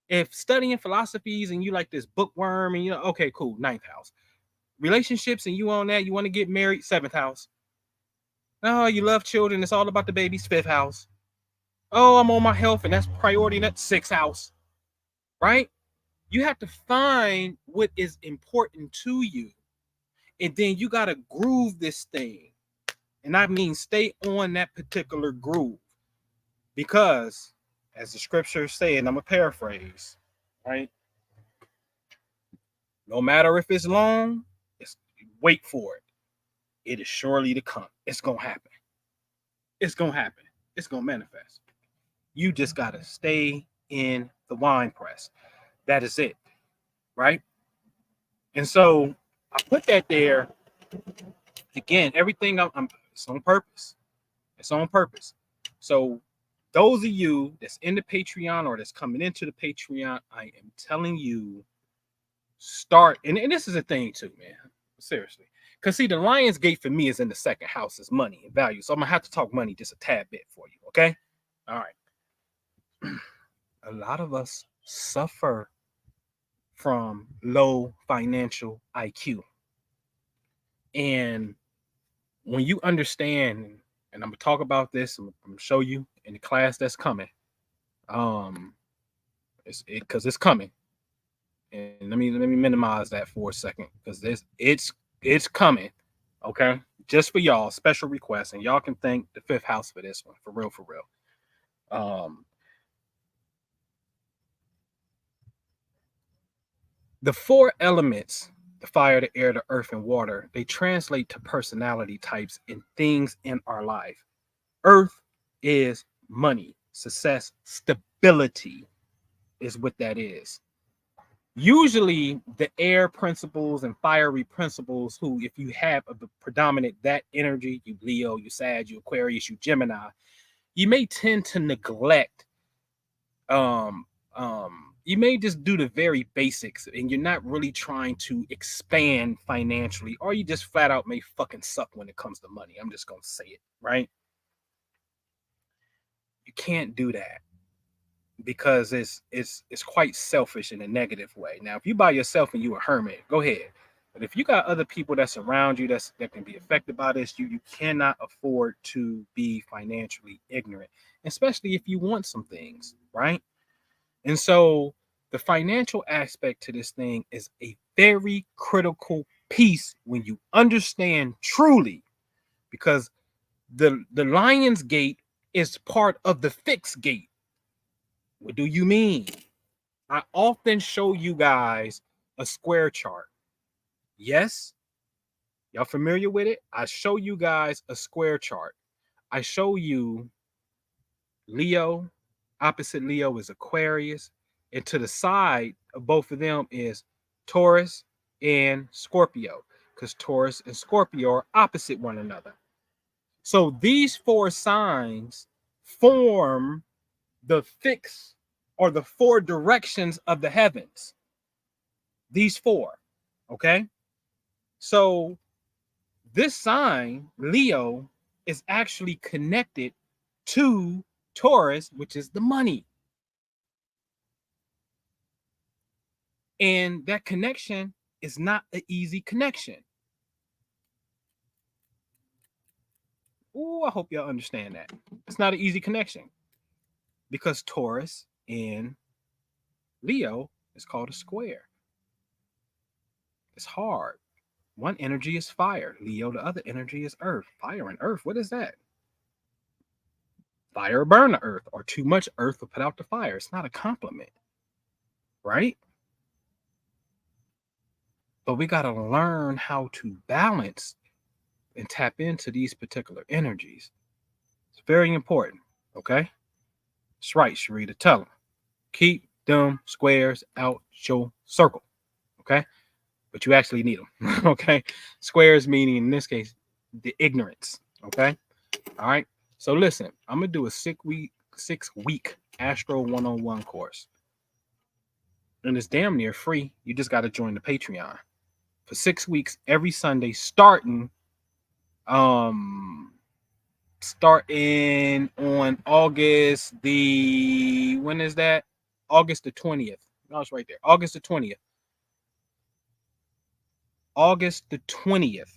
Speaker 1: If studying philosophies and you like this bookworm and okay, cool, 9th house. Relationships and you on that, you want to get married, 7th house. Oh, you love children, it's all about the babies, 5th house. Oh, I'm on my health and that's priority, that's 6th house. Right? You have to find what is important to you. And then you got to groove this thing. And I mean, stay on that particular groove. Because, as the scriptures say, and I'm going to paraphrase, right? No matter if it's long, wait for it. It is surely to come. It's going to happen. It's going to happen. It's going to manifest. You just got to stay in the wine press. That is it. Right? And so I put that there. Again, everything it's on purpose. It's on purpose. So those of you that's in the Patreon or that's coming into the Patreon, I am telling you, start. And this is a thing too, man. Seriously. Because see, the Lionsgate for me is in the second house, is money and value. So I'm going to have to talk money just a tad bit for you. Okay. All right. A lot of us suffer from low financial IQ. And when you understand, and I'm gonna talk about this, I'm gonna show you in the class that's coming. It's coming, and let me minimize that for a second because it's coming. Okay, just for y'all, special request, and y'all can thank the fifth house for this one, for real, for real. The four elements, the fire, the air, the earth, and water, they translate to personality types and things in our life. Earth is money, success, stability is what that is. Usually the air principles and fiery principles, who, if you have a predominant that energy, you Leo, you Sag, you Aquarius, you Gemini, you may tend to neglect you may just do the very basics and you're not really trying to expand financially, or you just flat out may fucking suck when it comes to money. I'm just gonna say it, right? You can't do that because it's quite selfish in a negative way. Now, if you by yourself and you a hermit, go ahead. But if you got other people that's around you that can be affected by this, you cannot afford to be financially ignorant, especially if you want some things, right? And so the financial aspect to this thing is a very critical piece when you understand truly, because the Lion's Gate is part of the fixed gate. What do you mean? I often show you guys a square chart. Yes? Y'all familiar with it? I show you guys a square chart. I show you Leo, opposite Leo is Aquarius, and to the side of both of them is Taurus and Scorpio, because Taurus and Scorpio are opposite one another. So these four signs form the fix or the four directions of the heavens. These four, okay? So this sign, Leo, is actually connected to Taurus, which is the money. And that connection is not an easy connection. Oh, I hope y'all understand that. It's not an easy connection because Taurus and Leo is called a square. It's hard. One energy is fire, Leo, the other energy is earth. Fire and earth, what is that? Fire burn the earth, or too much earth will put out the fire. It's not a compliment, right? But we got to learn how to balance and tap into these particular energies. It's very important, okay? That's right, Sharita, tell them. Keep them squares out your circle, okay? But you actually need them, okay? Squares meaning, in this case, the ignorance, okay? All right? So listen, I'm going to do a 6-week Astro 101 course. And it's damn near free. You just got to join the Patreon. For 6 weeks, every Sunday, starting on August when is that? August the 20th. No, it's right there. August the 20th. August the 20th.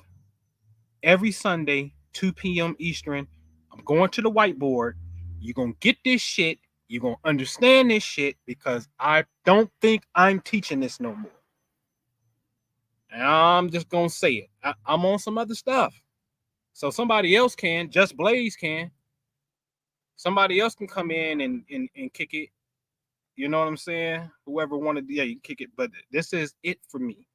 Speaker 1: Every Sunday, 2 p.m. Eastern. I'm going to the whiteboard. You're going to get this shit. You're going to understand this shit because I don't think I'm teaching this no more. And I'm just going to say it. I'm on some other stuff. So somebody else can. Just Blaze can. Somebody else can come in and kick it. You know what I'm saying? Whoever wanted, yeah, you can kick it. But this is it for me.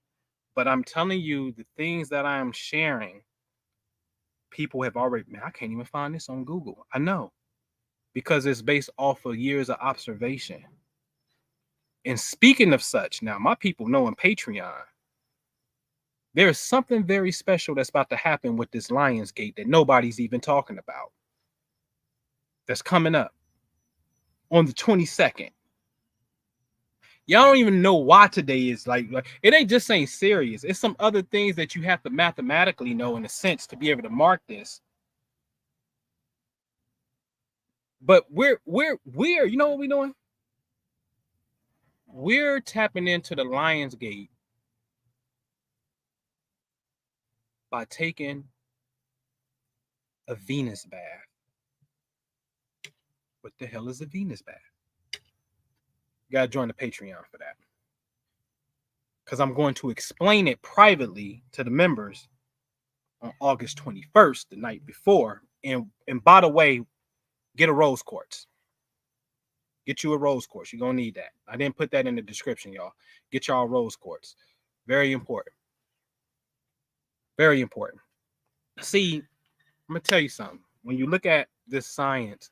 Speaker 1: But I'm telling you, the things that I am sharing, people have already, man, I can't even find this on Google. I know. Because it's based off of years of observation. And speaking of such, now my people know on Patreon, there's something very special that's about to happen with this Lionsgate that nobody's even talking about. That's coming up. on the 22nd. Y'all don't even know why today is like it ain't just saying Sirius. It's some other things that you have to mathematically know in a sense to be able to mark this. But we're you know what we're doing? We're tapping into the Lionsgate by taking a Venus bath. What the hell is a Venus bath? You gotta join the Patreon for that. Because I'm going to explain it privately to the members on August 21st, the night before. And by the way, get a rose quartz. Get you a rose quartz. You're going to need that. I didn't put that in the description, y'all. Get y'all rose quartz. Very important. Very important. See, I'm going to tell you something. When you look at this science,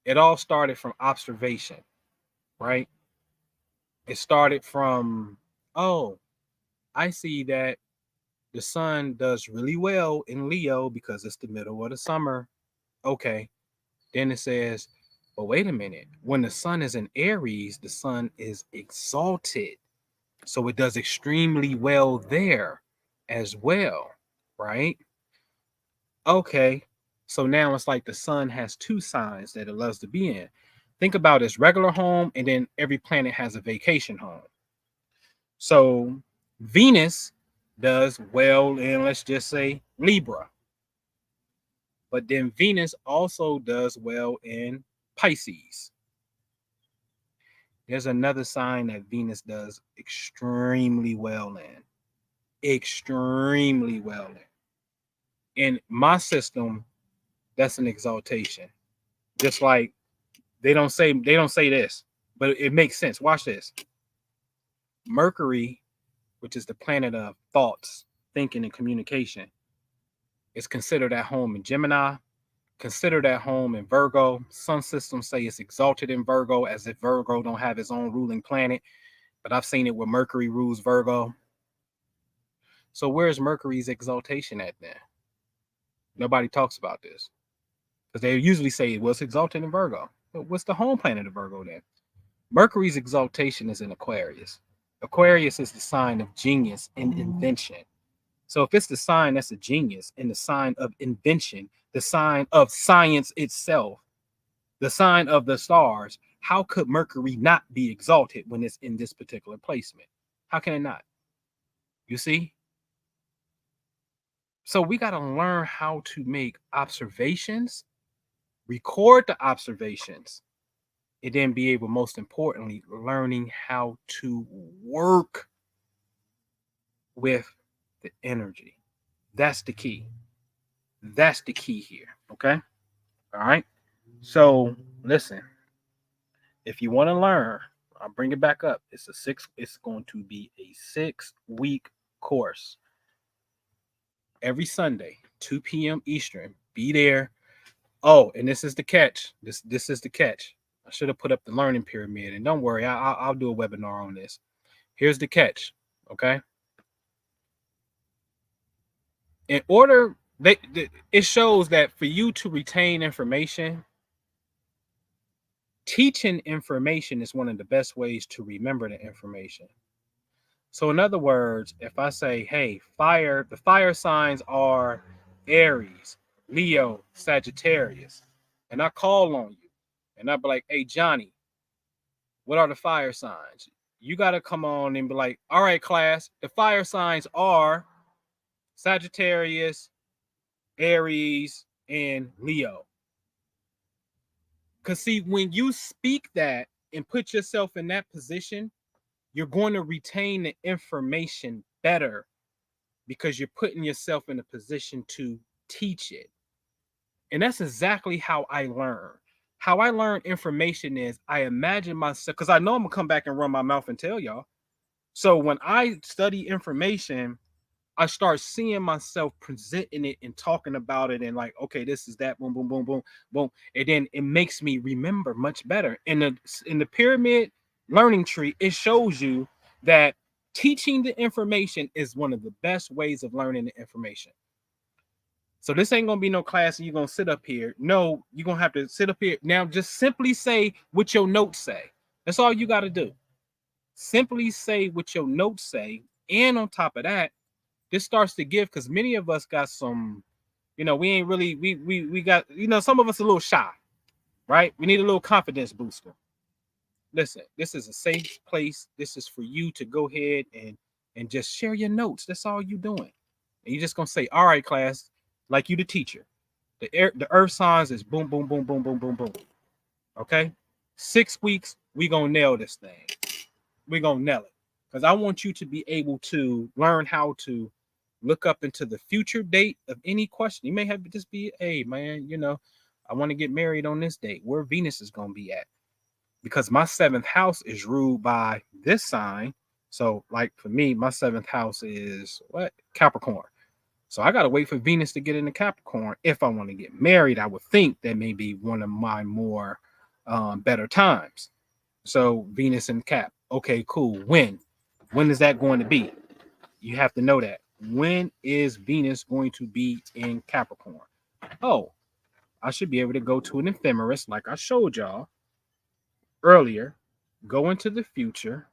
Speaker 1: it all started from observation, right? It started from, oh, I see that the sun does really well in Leo because it's the middle of the summer. Okay. Then it says, but wait a minute. When the sun is in Aries, the sun is exalted. So it does extremely well there as well, right? Okay. So now it's like the sun has two signs that it loves to be in. Think about its regular home, and then every planet has a vacation home. So Venus does well in, let's just say, Libra. But then Venus also does well in Pisces. There's another sign that Venus does extremely well in. Extremely well in. In my system, that's an exaltation. Just like they don't say this, but it makes sense. Watch this. Mercury, which is the planet of thoughts, thinking, and communication, is considered at home in Gemini, considered at home in Virgo. Some systems say it's exalted in Virgo, as if Virgo don't have its own ruling planet. But I've seen it where Mercury rules Virgo. So where's Mercury's exaltation at then? Nobody talks about this. Because they usually say, well, it's exalted in Virgo. But what's the home planet of Virgo then? Mercury's exaltation is in Aquarius. Aquarius is the sign of genius and invention. So if it's the sign that's a genius and the sign of invention, the sign of science itself, the sign of the stars, how could Mercury not be exalted when it's in this particular placement? How can it not? You see? So we got to learn how to make observations, record the observations, and then be able, most importantly, learning how to work with the energy. That's the key. That's the key here. Okay. All right. So listen, if you want to learn, I'll bring it back up. It's going to be a 6-week course. Every Sunday, 2 p.m. Eastern. Be there. Oh, and this is the catch. This is the catch. I should have put up the learning pyramid. And don't worry, I'll do a webinar on this. Here's the catch. Okay. In order, it shows that for you to retain information, teaching information is one of the best ways to remember the information. So in other words, if I say, hey, the fire signs are Aries, Leo, Sagittarius, and I call on you, and I be like, hey, Johnny, what are the fire signs? You got to come on and be like, all right, class, the fire signs are Sagittarius, Aries, and Leo. Because see, when you speak that and put yourself in that position, you're going to retain the information better because you're putting yourself in a position to teach it. And that's exactly how I learn. How I learn information is I imagine myself, because I know I'm going to come back and run my mouth and tell y'all. So when I study information, I start seeing myself presenting it and talking about it and like, okay, this is that, boom, boom, boom, boom, boom. And then it makes me remember much better. In the pyramid learning tree, it shows you that teaching the information is one of the best ways of learning the information. So this ain't gonna be no class and you're gonna sit up here. No, you're gonna have to sit up here. Now just simply say what your notes say. That's all you gotta do. Simply say what your notes say. And on top of that, this starts to give because many of us got some, we ain't really we got, some of us a little shy, right? We need a little confidence booster. Listen, this is a safe place. This is for you to go ahead and just share your notes. That's all you doing. And you're just gonna say, all right, class, like you the teacher. The earth signs is boom, boom, boom, boom, boom, boom, boom. Okay? 6 weeks, we gonna nail this thing. We gonna nail it. Because I want you to be able to learn how to look up into the future date of any question. You may have to just be, hey man, I want to get married on this date. Where Venus is gonna be at. Because my seventh house is ruled by this sign. So, like for me, my seventh house is what? Capricorn. So I gotta wait for Venus to get into Capricorn if I want to get married. I would think that may be one of my more better times. So Venus in Cap. Okay, cool. When? When is that going to be? You have to know that. When is Venus going to be in Capricorn? Oh, I should be able to go to an ephemeris like I showed y'all earlier. Go into the future.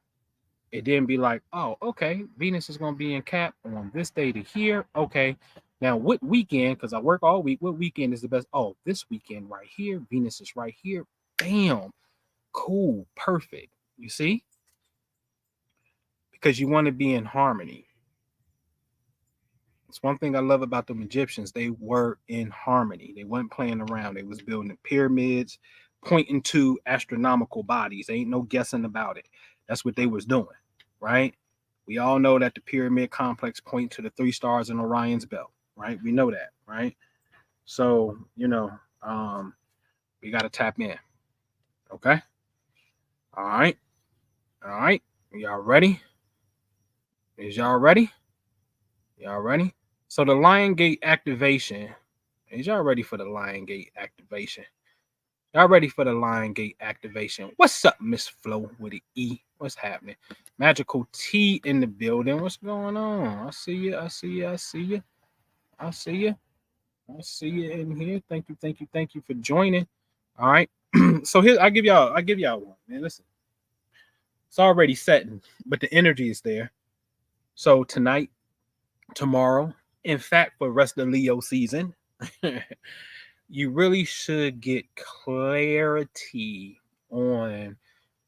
Speaker 1: It didn't be like, oh, okay, Venus is going to be in Cap on this day to here. Okay, now what weekend? Because I work all week. What weekend is the best? Oh, this weekend right here. Venus is right here. Bam. Cool. Perfect. You see? Because you want to be in harmony. It's one thing I love about the Egyptians. They were in harmony. They weren't playing around. They was building the pyramids, pointing to astronomical bodies. Ain't no guessing about it. That's what they was doing, right? We all know that the pyramid complex point to the 3 stars in Orion's belt, right? We know that, right? So, we got to tap in. Okay? All right. All right. Y'all ready? Is y'all ready? Y'all ready? So the Lionsgate activation. Is y'all ready for the Lionsgate activation? Y'all ready for the Lionsgate activation? What's up, Miss Flo with the E? What's happening? Magical T in the building. What's going on? I see you. I see you. I see you. I see you. I see you in here. Thank you. Thank you. Thank you for joining. All right. So here I give y'all one. Man, listen. It's already setting, but the energy is there. So tonight, tomorrow, in fact, for the rest of the Leo season, you really should get clarity on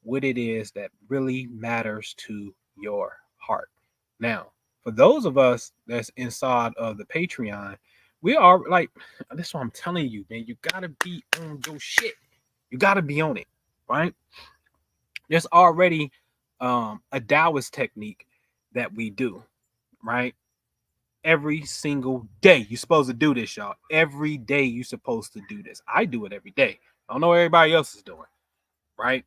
Speaker 1: what it is that really matters to your heart. Now, for those of us that's inside of the Patreon, we are like, that's what I'm telling you, man. You gotta be on your shit. You gotta be on it, right? There's already a Taoist technique that we do, right? Every single day. You're supposed to do this, y'all. Every day you're supposed to do this. I do it every day. I don't know what everybody else is doing, right?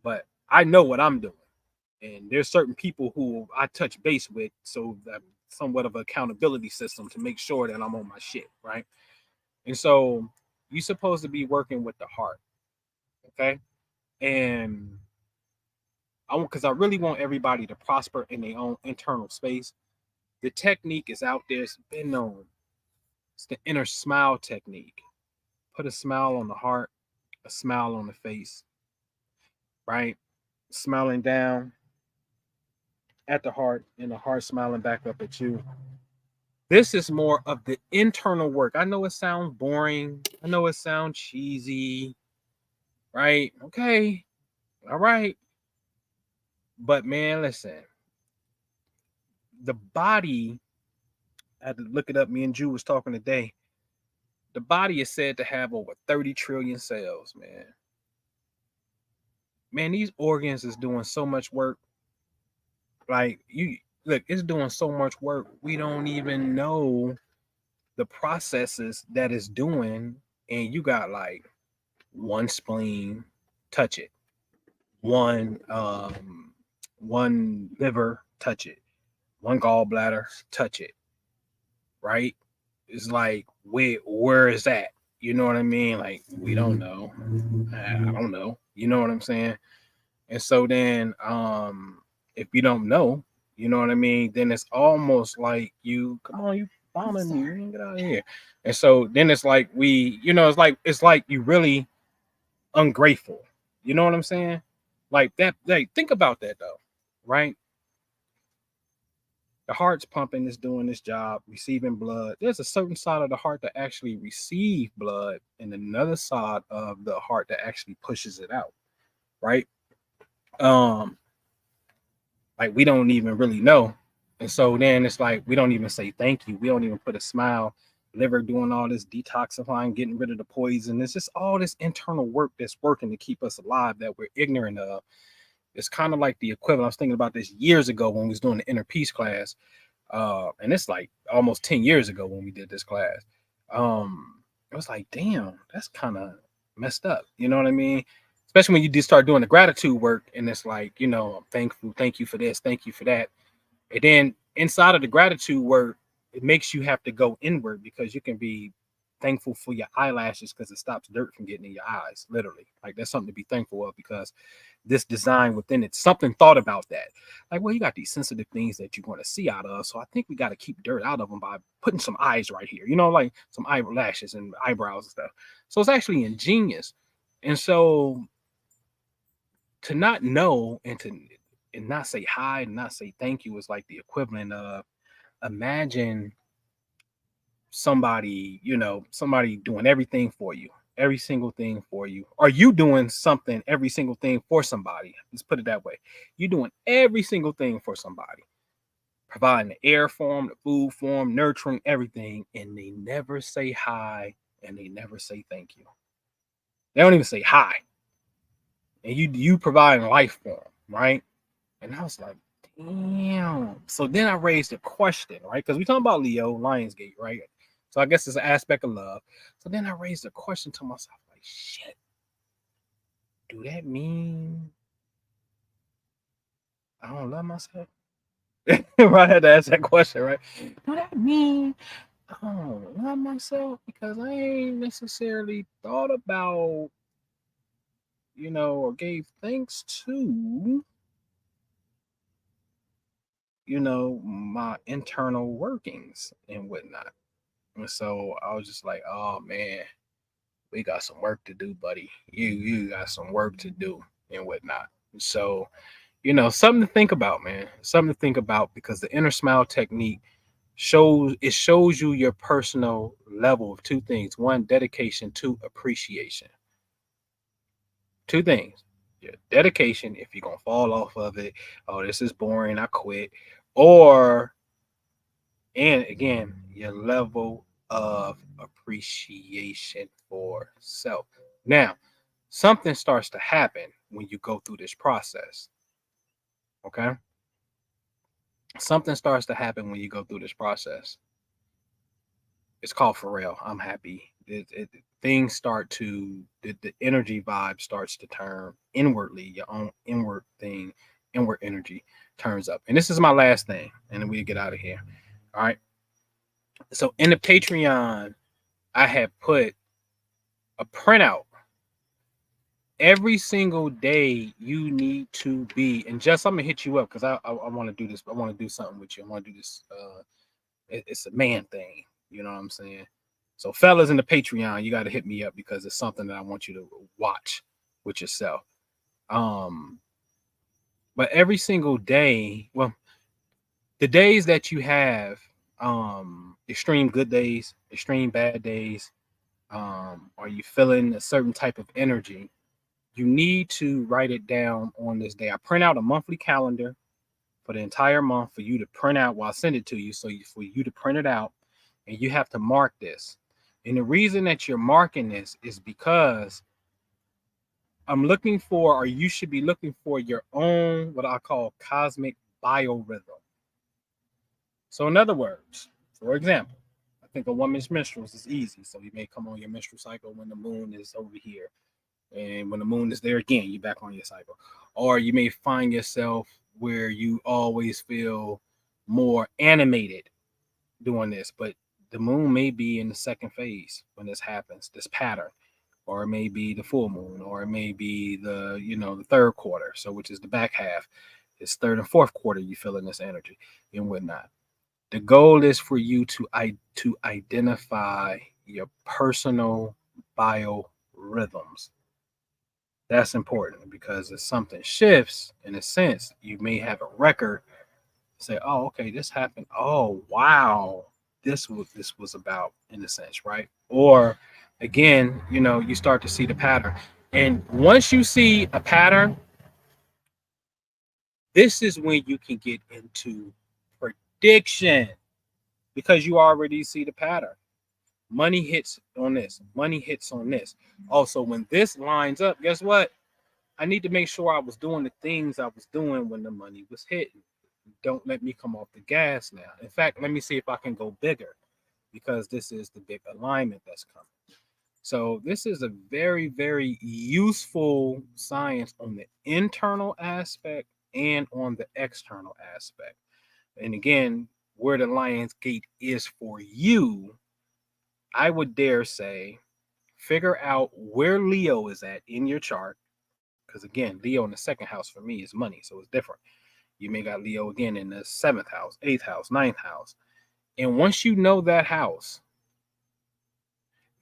Speaker 1: But I know what I'm doing. And there's certain people who I touch base with, so that somewhat of an accountability system to make sure that I'm on my shit, right? And so you're supposed to be working with the heart, okay? And because I really want everybody to prosper in their own internal space. The technique is out there. It's been known. It's the inner smile technique. Put a smile on the heart, a smile on the face, right? Smiling down at the heart and the heart smiling back up at you. This is more of the internal work. I know it sounds boring. I know it sounds cheesy, right? Okay. All right. But man, listen. The body, I had to look it up. Me and Drew was talking today. The body is said to have over 30 trillion cells, man. Man, these organs is doing so much work. Like, you look, it's doing so much work. We don't even know the processes that it's doing. And you got like one spleen, touch it. One liver, touch it. One gallbladder, touch it. Right? It's like, where is that? You know what I mean? Like, we don't know. I don't know. You know what I'm saying? And so then, if you don't know, you know what I mean, then it's almost like come on, bothering me. Man, get out of here. And so then it's like it's like you really ungrateful. You know what I'm saying? Like that. Like think about that though, right? The heart's pumping, it's doing this job, receiving blood. There's a certain side of the heart that actually receive blood, and another side of the heart that actually pushes it out, right? Um, like we don't even really know. And so then it's like we don't even say thank you. We don't even put a smile. Liver doing all this detoxifying, getting rid of the poison. It's just all this internal work that's working to keep us alive that we're ignorant of. It's kind of like the equivalent. I was thinking about this years ago when we was doing the inner peace class. And it's like almost 10 years ago when we did this class. It was like, damn, that's kind of messed up. You know what I mean? Especially when you just start doing the gratitude work and it's like, I'm thankful, thank you for this, thank you for that. And then inside of the gratitude work, it makes you have to go inward because you can be thankful for your eyelashes because it stops dirt from getting in your eyes, literally. Like that's something to be thankful of because this design within it, something thought about that. Like, well, you got these sensitive things that you want to see out of. So I think we got to keep dirt out of them by putting some eyes right here, like some eyelashes and eyebrows and stuff. So it's actually ingenious. And so to not know and not say hi and not say thank you is like the equivalent of imagine somebody doing everything for you, every single thing for you. Are you doing something, every single thing for somebody? Let's put it that way. You're doing every single thing for somebody, providing the air for them, the food for them, nurturing everything, and they never say hi and they never say thank you. They don't even say hi, and you providing life for them, right? And I was like, damn. So then I raised a question, right? Because we talking about Leo, Lionsgate, right? So I guess it's an aspect of love. So then I raised a question to myself, like, shit, do that mean I don't love myself? Right, I had to ask that question, right? Do that mean I don't love myself? Because I ain't necessarily thought about, or gave thanks to, my internal workings and whatnot. And so I was just like, oh man, we got some work to do, buddy. You got some work to do and whatnot. So, something to think about, man. Something to think about because the inner smile technique shows you your personal level of two things. One, dedication, two, appreciation. Two things. Your dedication, if you're gonna fall off of it, oh, this is boring, I quit. Or and again, your level of appreciation for self. Now, something starts to happen when you go through this process. Okay. Something starts to happen when you go through this process. It's called for real. I'm happy. Things start to, the energy vibe starts to turn inwardly. Your own inward thing, inward energy turns up. And this is my last thing. And then we get out of here. All right. So in the Patreon, I had put a printout. Every single day you need to be, and just I'm gonna hit you up because I want to do this. I want to do something with you. I want to do this. It's a man thing. You know what I'm saying? So fellas in the Patreon, you got to hit me up because it's something that I want you to watch with yourself. Um, but every single day, well, the days that you have, extreme good days, extreme bad days, are you feeling a certain type of energy? You need to write it down on this day. I print out a monthly calendar for the entire month for you to print out while I send it to you. So for you to print it out and you have to mark this. And the reason that you're marking this is because I'm looking for, or you should be looking for your own, what I call cosmic biorhythm. So in other words, for example, I think a woman's menstruals is easy. So you may come on your menstrual cycle when the moon is over here. And when the moon is there again, you're back on your cycle. Or you may find yourself where you always feel more animated doing this, but the moon may be in the second phase when this happens, this pattern, or it may be the full moon, or it may be the third quarter, so which is the back half. It's third and fourth quarter you feel in this energy and whatnot. The goal is for you to identify your personal biorhythms. That's important because if something shifts, in a sense, you may have a record. Say, oh, okay, this happened. Oh, wow, this was about, in a sense, right? Or again, you start to see the pattern, and once you see a pattern, this is when you can get into prediction because you already see the pattern. Money hits on this. Money hits on this. Also, when this lines up, guess what? I need to make sure I was doing the things I was doing when the money was hitting. Don't let me come off the gas now. In fact, let me see if I can go bigger because this is the big alignment that's coming. So this is a very, very useful science on the internal aspect and on the external aspect. And again, where the Lionsgate is for you, I would dare say, figure out where Leo is at in your chart. Because again, Leo in the second house for me is money, so it's different. You may got Leo again in the seventh house, eighth house, ninth house. And once you know that house,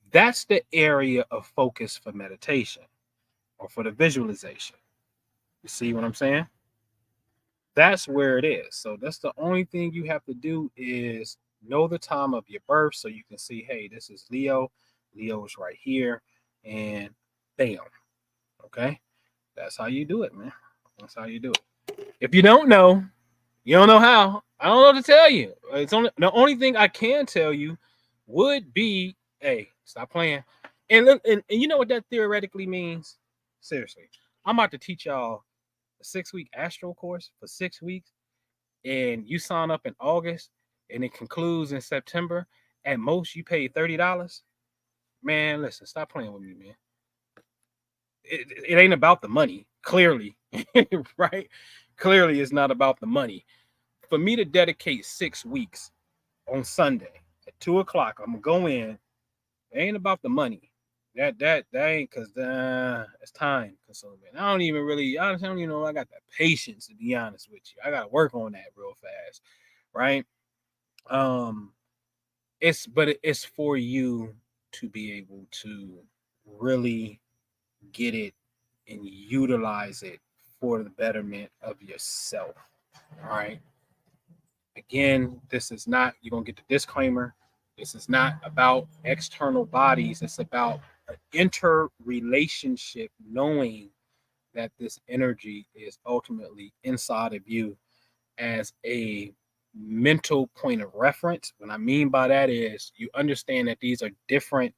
Speaker 1: that's the area of focus for meditation or for the visualization. You see what I'm saying? That's where it is. So that's the only thing you have to do is know the time of your birth so you can see, hey, this is Leo. Leo is right here. And bam. Okay. That's how you do it, man. That's how you do it. If you don't know, you don't know how. I don't know what to tell you. It's only the only thing I can tell you would be, hey, stop playing. And you know what that theoretically means? Seriously. I'm about to teach y'all a 6-week astro course for 6 weeks, and you sign up in August and it concludes in September. At most, you pay $30. Man, listen, stop playing with me, man. It ain't about the money, clearly, right? Clearly, it's not about the money. For me to dedicate 6 weeks on Sunday at 2:00, I'm gonna go in. It ain't about the money. That ain't because it's time consuming. I don't even know I got that patience, to be honest with you. I gotta work on that real fast, right? Um, it's for you to be able to really get it and utilize it for the betterment of yourself. All right. Again, this is not, you're going to get the disclaimer. This is not about external bodies. It's about an interrelationship, knowing that this energy is ultimately inside of you as a mental point of reference. What I mean by that is you understand that these are different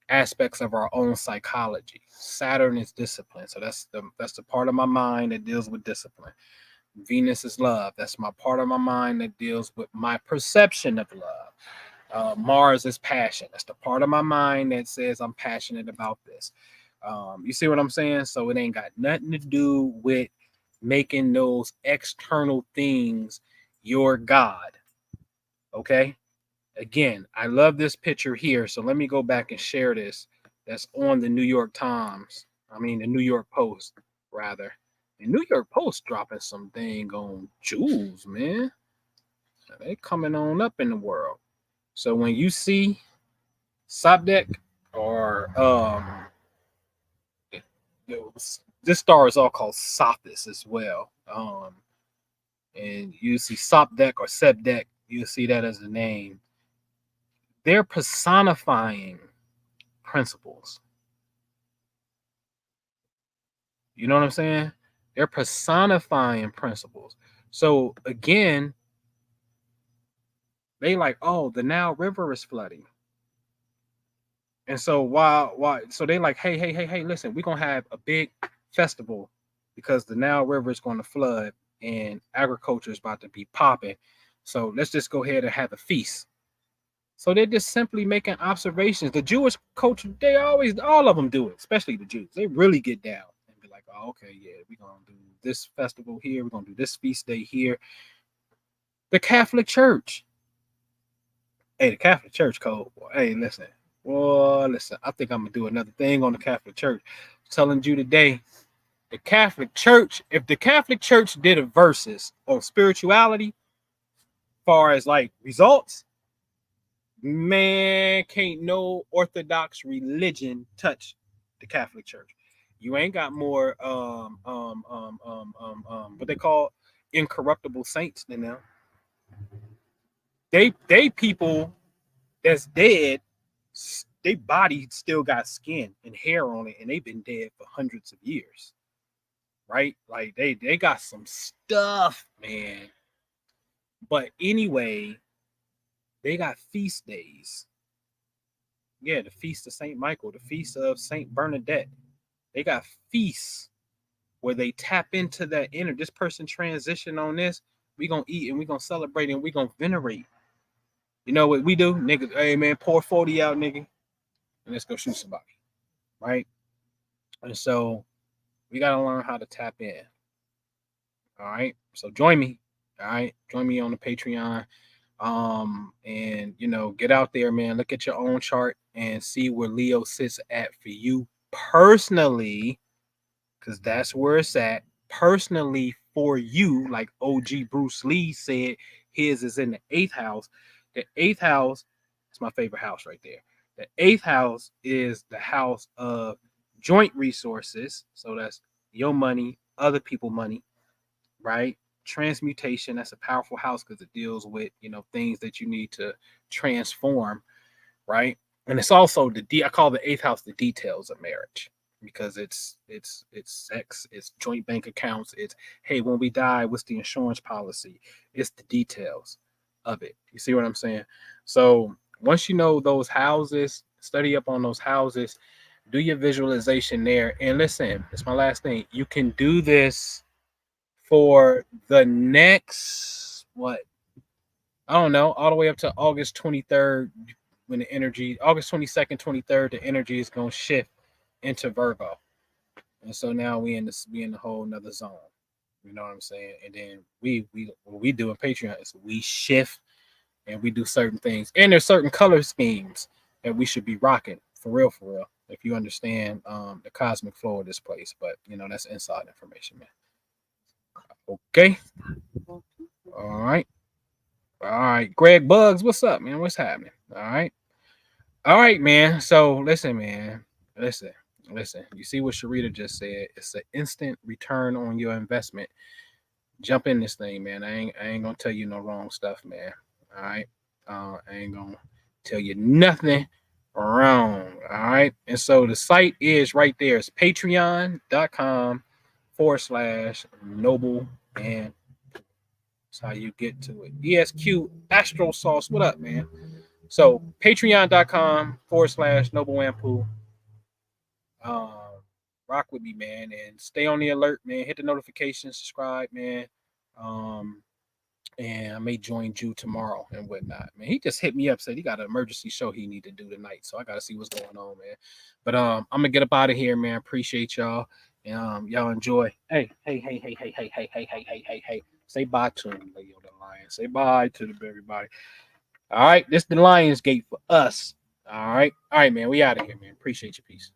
Speaker 1: aspects of our own psychology. Saturn is discipline. So that's the part of my mind that deals with discipline. Venus is love. That's my part of my mind that deals with my perception of love. Mars is passion. That's the part of my mind that says I'm passionate about this. You see what I'm saying? So it ain't got nothing to do with making those external things your God. Okay? Again, I love this picture here. So let me go back and share this. That's on the New York Times. The New York Post, rather. The New York Post dropping some dang on jewels, man. They coming on up in the world. So when you see Sobek or this star is all called Sophis as well. And you see Sopdek or Sebdek, you see that as a name. They're personifying principles. You know what I'm saying? They're personifying principles. So again, they like, oh, the Nile River is flooding. And so why so they like, hey, listen, we're gonna have a big festival because the Nile River is gonna flood and agriculture is about to be popping. So let's just go ahead and have a feast. So they're just simply making observations. The Jewish culture, they always, all of them do it, especially the Jews. They really get down and be like, oh, okay, yeah, we're going to do this festival here. We're going to do this feast day here. The Catholic Church. Hey, the Catholic Church code. Hey, listen. Well, listen, I think I'm going to do another thing on the Catholic Church. I'm telling you today, the Catholic Church, if the Catholic Church did a versus on spirituality, Far as like results, man, can't no Orthodox religion touch the Catholic Church. You ain't got more what they call incorruptible saints than them. They people that's dead, they body still got skin and hair on it, and they've been dead for hundreds of years. Right? Like they got some stuff, man. But anyway, they got feast days. Yeah, the feast of Saint Michael, the feast of Saint Bernadette. They got feasts where they tap into that inner. This person transition on this. We gonna eat and we gonna celebrate and we gonna venerate. You know what we do, niggas? Hey man, pour 40 out, nigga, and let's go shoot somebody, right? And so we gotta learn how to tap in. All right. So join me. All right. Join me on the Patreon. And get out there, man. Look at your own chart and see where Leo sits at for you personally, because that's where it's at. Personally for you, like OG Bruce Lee said, his is in the 8th house. The 8th house is my favorite house right there. The 8th house is the house of joint resources. So that's your money, other people's money, right? Transmutation, that's a powerful house because it deals with things that you need to transform, right? And it's also I call the 8th house the details of marriage, because it's sex, it's joint bank accounts, it's, hey, when we die, what's the insurance policy? It's the details of it. You see what I'm saying? So once you know those houses, study up on those houses, do your visualization there. And listen, it's my last thing. You can do this for the next, I don't know, all the way up to August 23rd, when the energy, August 22nd, 23rd, the energy is going to shift into Virgo. And so now we in the whole nother zone. You know what I'm saying? And then what we do in Patreon is we shift and we do certain things. And there's certain color schemes that we should be rocking for real, if you understand the cosmic flow of this place. But that's inside information, man. Okay. All right. Greg Bugs, what's up, man? What's happening? All right, man. So listen, man. Listen. You see what Sharita just said? It's an instant return on your investment. Jump in this thing, man. I ain't gonna tell you no wrong stuff, man. All right. I ain't gonna tell you nothing wrong. All right. And so the site is right there. It's patreon.com/Noble Anpu. That's how you get to it. ESQ Astro Sauce. What up, man? So patreon.com/Noble Anpu. Rock with me, man, and stay on the alert, man. Hit the notifications, subscribe, man. And I may join Jew tomorrow and whatnot, man. He just hit me up, said he got an emergency show he need to do tonight, so I gotta see what's going on, man. But I'm gonna get up out of here, man. Appreciate y'all, and y'all enjoy. Hey. Say bye to him, Leo the Lion. Say bye to everybody. All right, this is the Lionsgate for us. All right, man. We out of here, man. Appreciate your peace.